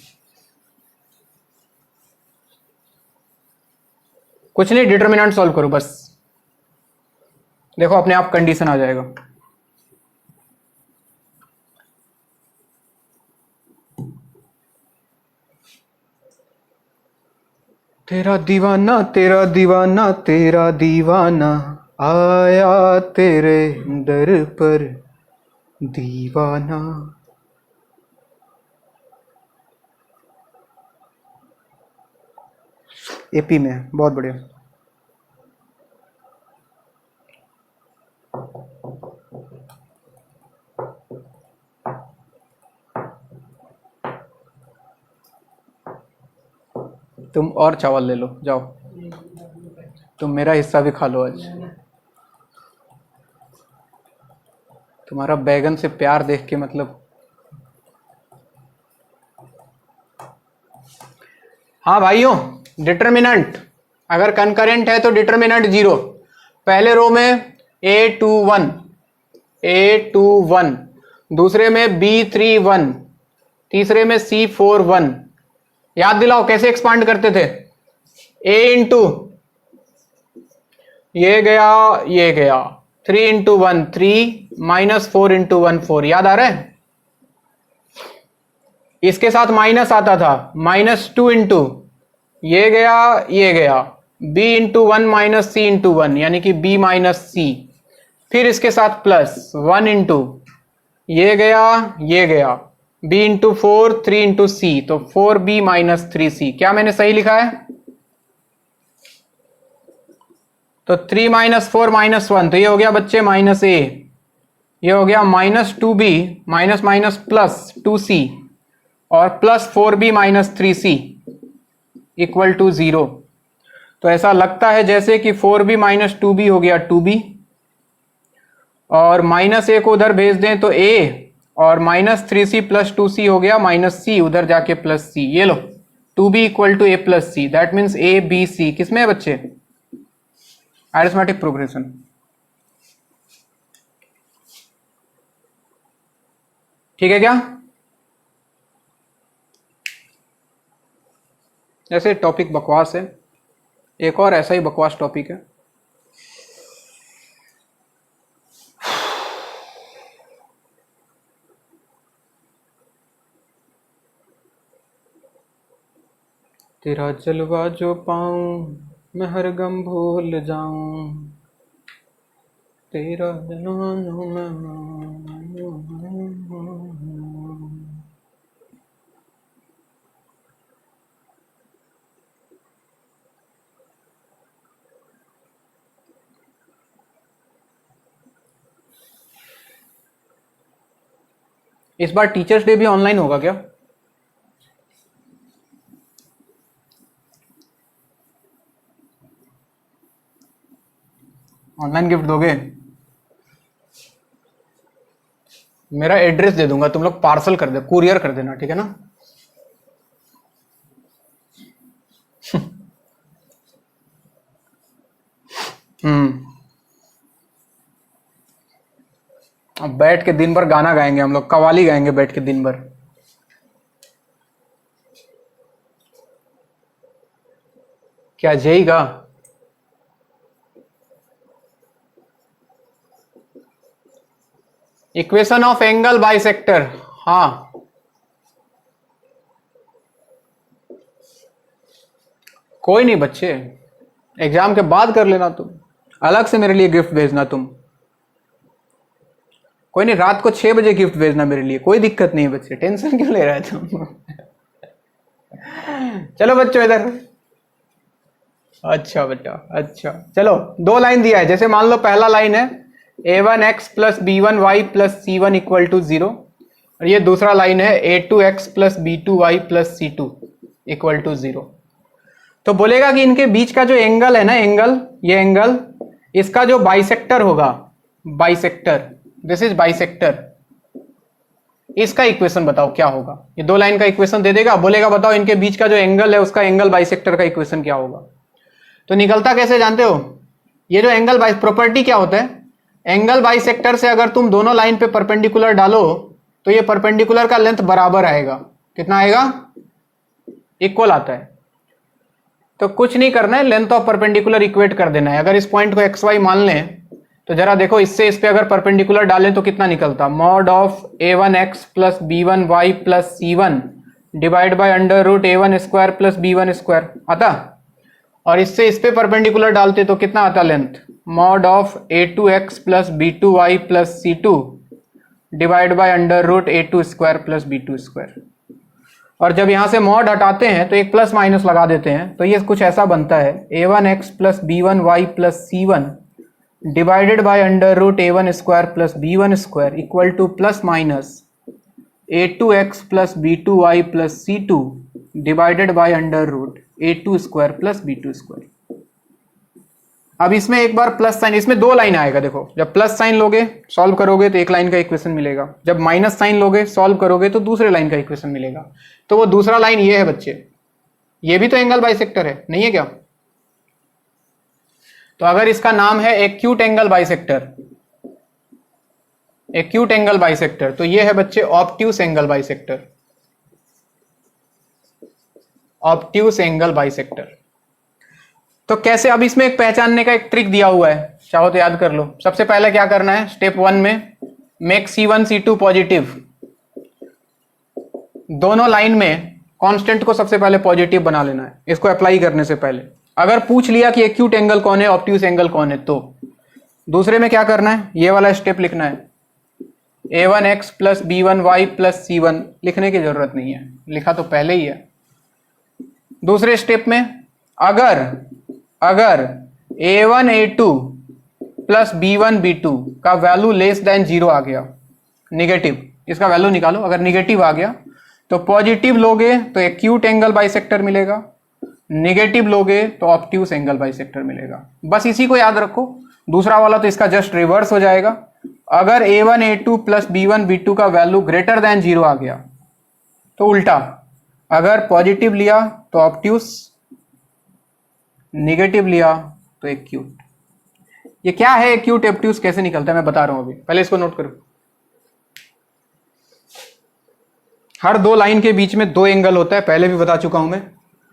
कुछ नहीं, determinant solve करो बस, देखो अपने आप condition आ जाएगा। तेरा दीवाना तेरा दीवाना तेरा दीवाना आया तेरे दर पर दीवाना। एपी में, बहुत बढ़िया। तुम और चावल ले लो, जाओ तुम मेरा हिस्सा भी खा लो आज। तुम्हारा बैगन से प्यार देख के मतलब। हाँ भाइयों, डिटर्मिनेंट अगर कंकरेंट है तो डिटर्मिनेंट 0। पहले रो में A21, दूसरे में B31, तीसरे में C41। याद दिलाओ कैसे एक्सपांड करते थे? A इंटू ये गया 3 इंटू 1 3 माइनस 4 इंटू 1 4। याद आ रहा है? इसके साथ माइनस आता था, -2 इंटू ये गया B into 1 minus C into 1, यानी कि B माइनस C। फिर इसके साथ प्लस 1 इंटू ये गया b इंटू 4 3 इंटू सी, तो 4b माइनस 3c। क्या मैंने सही लिखा है? तो 3 माइनस 4 माइनस 1, तो ये हो गया बच्चे माइनस a, ये हो गया minus 2b minus minus plus 2c और plus 4b minus 3c equal to 0। तो ऐसा लगता है जैसे कि 4b माइनस 2b हो गया 2b, और माइनस a को उधर भेज दें तो a, और माइनस 3c प्लस 2c हो गया माइनस c, उधर जाके प्लस c। ये लो 2b equal to a plus c, that means a b c किसमें है बच्चे? Arithmetic progression. ठीक है क्या? ऐसे टॉपिक बकवास है, एक और ऐसा ही बकवास टॉपिक है। तेरा जलवा जो पाऊं मैं हर गम भूल जाऊं, तेरा जलवा जो मैं। इस बार टीचर्स डे भी ऑनलाइन होगा क्या? ऑनलाइन गिफ्ट दोगे? मेरा एड्रेस दे दूंगा, तुम लोग पार्सल कर दे, कुरियर कर देना, ठीक है ना? अब बैठ के दिन भर गाना गाएंगे हम लोग, कव्वाली गाएंगे बैठ के दिन भर। क्या जाएगा? इक्वेशन ऑफ एंगल बाइसेक्टर, हाँ कोई नहीं बच्चे, एग्जाम के बाद कर लेना, तुम अलग से मेरे लिए गिफ्ट भेजना। तुम कोई नहीं, रात को 6 बजे गिफ्ट भेजना मेरे लिए, कोई दिक्कत नहीं है बच्चे, टेंशन क्यों ले रहा है तुम? चलो बच्चों इधर। अच्छा बेटा, अच्छा चलो, 2 लाइन दिया है। जैसे मान लो पहला लाइन है a1x plus b1y plus c1 equal to 0, और ये दूसरा लाइन है a2x plus b2y plus c2 equal to 0। तो बोलेगा कि इनके बीच का जो एंगल है ना, एंगल, ये एंगल, इसका जो बाइसेक्टर होगा, बाइसेक्टर, दिस इज बाइसेक्टर, इसका इक्वेशन बताओ क्या होगा। ये 2 लाइन का इक्वेशन दे देगा, बोलेगा बताओ इनके बीच का जो एंगल है उसका एंगल बाइसेक्टर का इक्वेशन क्या होगा। तो निकलता कैसे जानते हो? ये जो एंगल बाई प्रॉपर्टी क्या होता है, एंगल बाइसेक्टर से अगर तुम दोनों लाइन पे परपेंडिकुलर डालो तो ये परपेंडिकुलर का लेंथ बराबर आएगा। कितना आएगा? इक्वल आता है। तो कुछ नहीं करना है, लेंथ ऑफ परपेंडिकुलर इक्वेट कर देना है। अगर इस पॉइंट को एक्स वाई मान लें तो जरा देखो, इससे इस पे अगर परपेंडिकुलर डालें तो कितना निकलता? Mod of a1x plus b1y plus c1 divide by under root a1 square plus b1 square आता। और इससे इस पे परपेंडिकुलर डालते तो कितना आता length? Mod of a2x plus b2y plus c2 divide by under root a2 square plus b2 square. और जब यहां से मॉड हटाते हैं तो एक प्लस माइनस लगा देते हैं, तो ये कुछ ऐसा बनता है a1x plus b1y plus c1 divided by under root a1 square plus b1 square equal to plus minus a2x plus b2y plus c2 divided by under root a2 square plus b2 square. अब इसमें एक बार plus sign, इसमें 2 line आएगा। देखो, जब plus sign लोगे solve करोगे तो एक लाइन का इक्वेशन मिलेगा, जब माइनस साइन लोगे सॉल्व करोगे तो दूसरे लाइन का इक्वेशन मिलेगा। तो वो दूसरा लाइन ये है बच्चे, ये भी तो एंगल बाइसेक्टर है, नहीं है क्या? तो अगर इसका नाम है acute angle bisector, acute angle bisector, तो ये है बच्चे obtuse angle bisector, obtuse angle bisector. तो कैसे? अब इसमें एक पहचानने का एक ट्रिक दिया हुआ है, चाहो तो याद कर लो। सबसे पहले क्या करना है, स्टेप 1 में मेक C1 C2 पॉजिटिव। दोनों लाइन में कांस्टेंट को सबसे पहले पॉजिटिव बना लेना है, इसको अप्लाई करने से पहले। अगर पूछ लिया कि एक्यूट एंगल कौन है, ऑब्ट्यूस एंगल कौन है, तो दूसरे में क्या करना है, ये वाला स्टेप लिखना है, a1x plus b1y plus c1 लिखने की जरूरत नहीं है, लिखा तो पहले ही है। दूसरे स्टेप में अगर a1 a2 plus b1 b2 का वैल्यू लेस देन 0 आ गया, निगेटिव, इसका वैल्यू निकालो, अगर निगेटिव आ गया तो पॉजिटिव लोगे तो एक्यूट एंगल बाइसेक्टर मिलेगा, निगेटिव लोगे तो ऑब्ट्यूस एंगल बाइसेक्टर मिलेगा। बस इसी को याद रखो। दूसरा वाला तो इसका जस्ट रिवर्स हो जाएगा। अगर a1 a2 plus b1 b2 का वैल्यू ग्रेटर देन 0 आ गया तो उल्टा, अगर पॉजिटिव लिया तो ऑब्ट्यूस, निगेटिव लिया तो एक्यूट। ये क्या है एक्यूट ऑब्ट्यूस, कैसे निकलता है मैं बता रहा हूं अभी, पहले इसको नोट करो। हर दो लाइन के बीच में दो एंगल होता है, पहले भी बता चुका हूं मैं,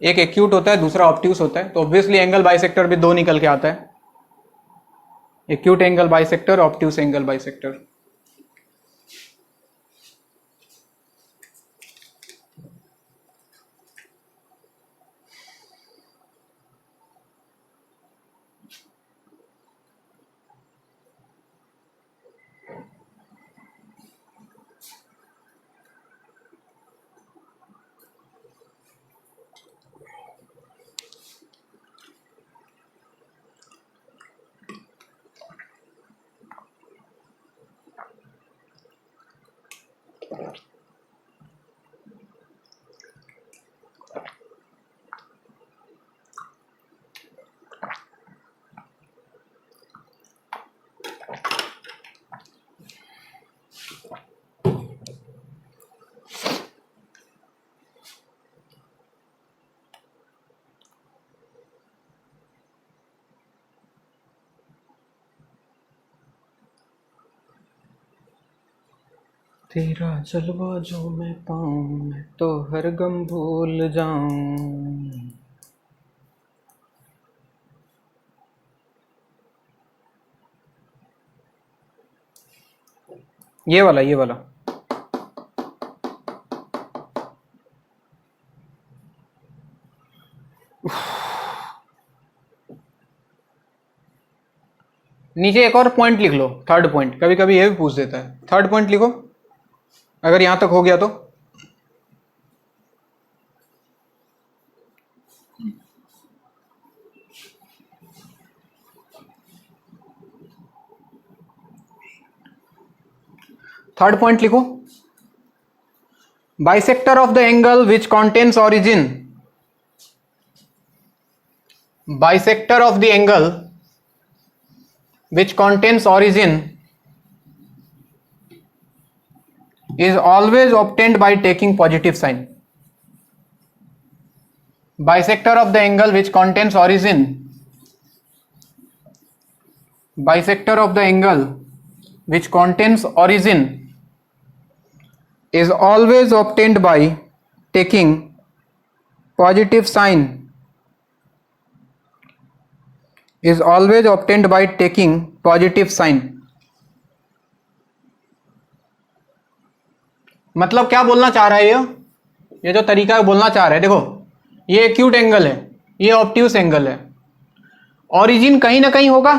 एक एक्यूट होता है दूसरा ऑब्ट्यूस होता है, तो ऑब्वियसली एंगल बाइसेक्टर भी दो निकल के आता है, acute angle bisector, obtuse angle bisector. तेरा जलवा जो मैं पाऊं मैं तो हर गम भूल जाऊं। ये वाला नीचे एक और पॉइंट लिख लो, थर्ड पॉइंट, कभी कभी ये भी पूछ देता है। थर्ड पॉइंट लिखो अगर यहां तक हो गया तो। थर्ड पॉइंट लिखो, bisector of the angle which contains origin, bisector of the angle which contains origin is always obtained by taking positive sign. Bisector of the angle which contains origin, bisector of the angle which contains origin is always obtained by taking positive sign, is always obtained by taking positive sign। मतलब क्या बोलना चाह रहा है ये जो तरीका है बोलना चाह रहा है, देखो ये एक्यूट एंगल है, ये ऑब्ट्यूस एंगल है, ऑरिजिन कहीं ना कहीं होगा,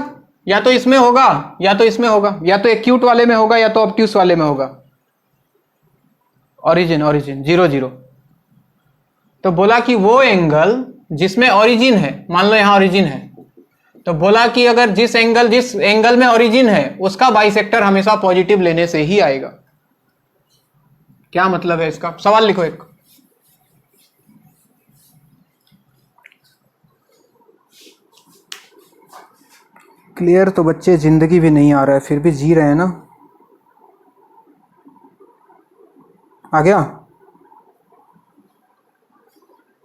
या तो इसमें होगा या तो इसमें होगा, या तो एक्यूट वाले में होगा या तो ऑब्ट्यूस वाले में होगा। ऑरिजिन 0 तो बोला कि वो एंगल जिसमें ऑरिजिन है, मान लो यहां ऑरिजिन है, तो बोला कि अगर जिस एंगल में ऑरिजिन है उसका बाइसेक्टर हमेशा पॉजिटिव लेने से ही आएगा। क्या मतलब है इसका, सवाल लिखो एक। क्लियर तो बच्चे जिंदगी भी नहीं आ रहा है, फिर भी जी रहे हैं ना। आ गया?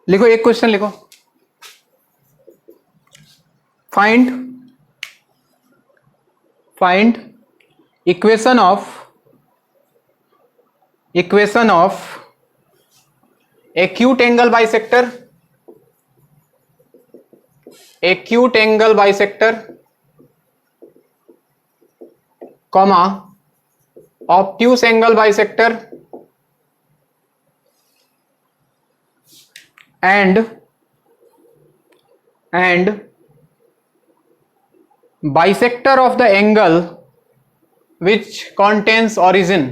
लिखो एक क्वेश्चन लिखो, find equation of acute angle bisector comma obtuse angle bisector and bisector of the angle which contains origin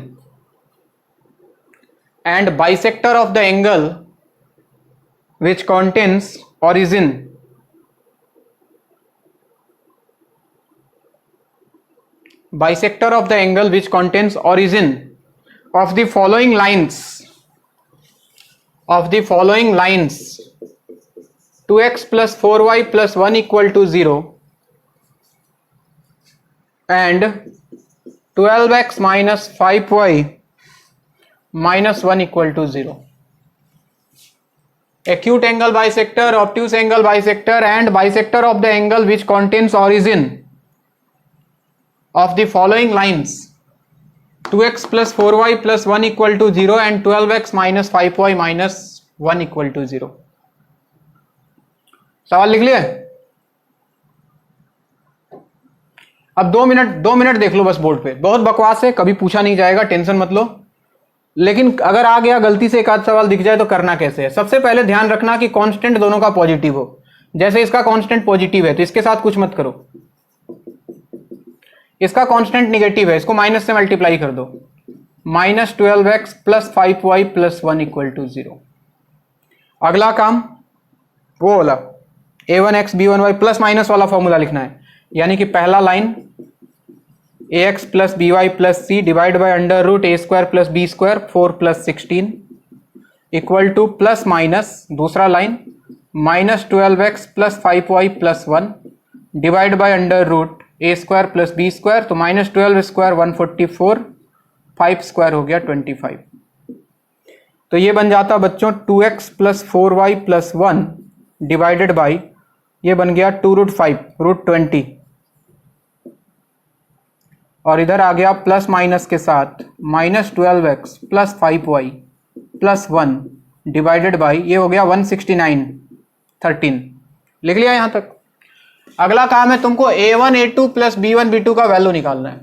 and bisector of the angle which contains origin bisector of the angle which contains origin of the following lines 2x plus 4y plus 1 equal to 0 and 12x minus 5y minus 1 equal to 0. Acute angle bisector, obtuse angle bisector and bisector of the angle which contains origin of the following lines 2x plus 4y plus 1 equal to 0 and 12x minus 5y minus 1 equal to 0. सवाल लिख लिया? अब 2 minute देख लो बस board पे, बहुत बकवास है, कभी पूछा नहीं जाएगा, टेंशन मत लो। लेकिन अगर आ गया गलती से एक आध सवाल दिख जाए तो करना कैसे है। सबसे पहले ध्यान रखना कि कांस्टेंट दोनों का पॉजिटिव हो। जैसे इसका कांस्टेंट पॉजिटिव है तो इसके साथ कुछ मत करो, इसका कांस्टेंट निगेटिव है, इसको माइनस से मल्टीप्लाई कर दो, minus 12x plus 5y plus 1 equal to 0। अगला काम वो वाला a1x b1y प्लस माइनस वाला फॉर्मूला लिखना है, यानी कि पहला line ax plus by plus c divide by under root a square plus b square 4 plus 16 equal to plus minus दूसरा line minus 12x plus 5y plus 1 divide by under root a square plus b square, तो minus 12 square 144, 5 square हो गया 25। तो ये बन जाता बच्चों 2x plus 4y plus 1 divided by ये बन गया 2 रूट 5 रूट 20 और इधर आ गया प्लस माइनस के साथ minus 12x plus 5y plus 1 divided by ये हो गया 169 13। लिख लिया यहां तक। अगला काम है तुमको a1 a2 plus b1 b2 का वैल्यू निकालना है।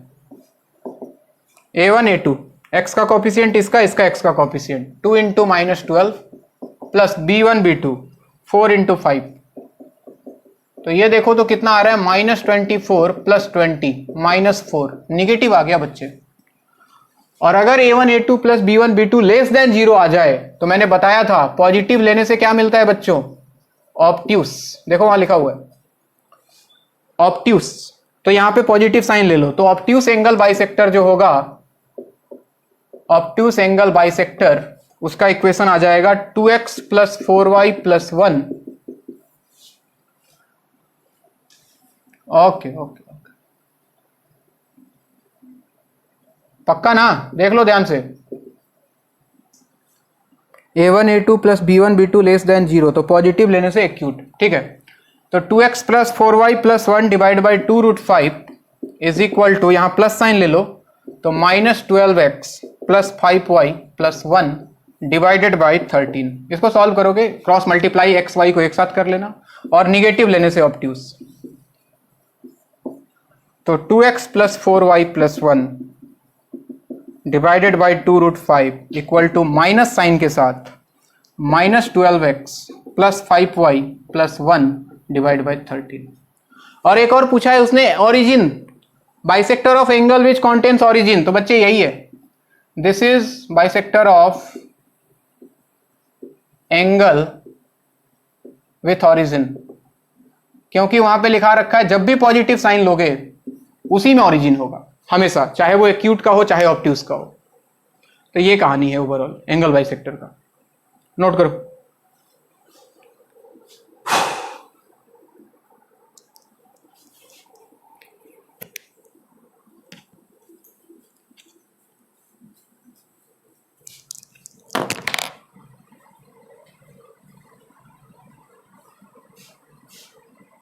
a1 a2 x का कॉफिशिएंट इसका x का coefficient 2 into minus 12 plus b1 b2 4 into 5, तो ये देखो तो कितना आ रहा है माइनस 24 प्लस 20 माइनस 4, निगेटिव आ गया बच्चे। और अगर a1 a2 plus b1 b2 less than 0 आ जाए तो मैंने बताया था पॉजिटिव लेने से क्या मिलता है बच्चों, ऑब्ट्यूस। देखो वहां लिखा हुआ है ऑब्ट्यूस, तो यहां पे पॉजिटिव साइन ले लो, तो ऑब्ट्यूस एंगल बाइसेक्टर जो होगा, ऑब्ट्यूस एंगल बाइसेक्टर उसका इक्वेशन आ जाएगा 2x plus 4y plus 1। Okay okay okay, पक्का ना? देख लो ध्यान से, a1 a2 plus b1 b2 less than 0, तो पॉजिटिव लेने से एक्यूट, ठीक है। तो 2x plus 4y plus 1 divide by 2 root 5 is equal to, यहां प्लस साइन ले लो, तो minus 12x plus 5y plus 1 divided by 13। इसको सॉल्व करोगे, क्रॉस मल्टीप्लाई एक्स वाई को एक साथ कर लेना और निगेटिव लेने से ऑब्ट्यूस, तो 2x plus 4y plus 1 divided by 2 root 5 equal to minus sign के साथ minus 12x plus 5y plus 1 divide by 13। और एक और पूछा है उसने, origin bisector of angle which contains origin, तो बच्चे यही है, this is bisector of angle with origin, क्योंकि वहां पे लिखा रखा है जब भी पॉजिटिव साइन लोगे उसी में ओरिजिन होगा हमेशा, चाहे वो एक्यूट का हो चाहे ऑब्ट्यूस का हो। तो ये कहानी है ओवरऑल एंगल बाइसेक्टर का, नोट करो।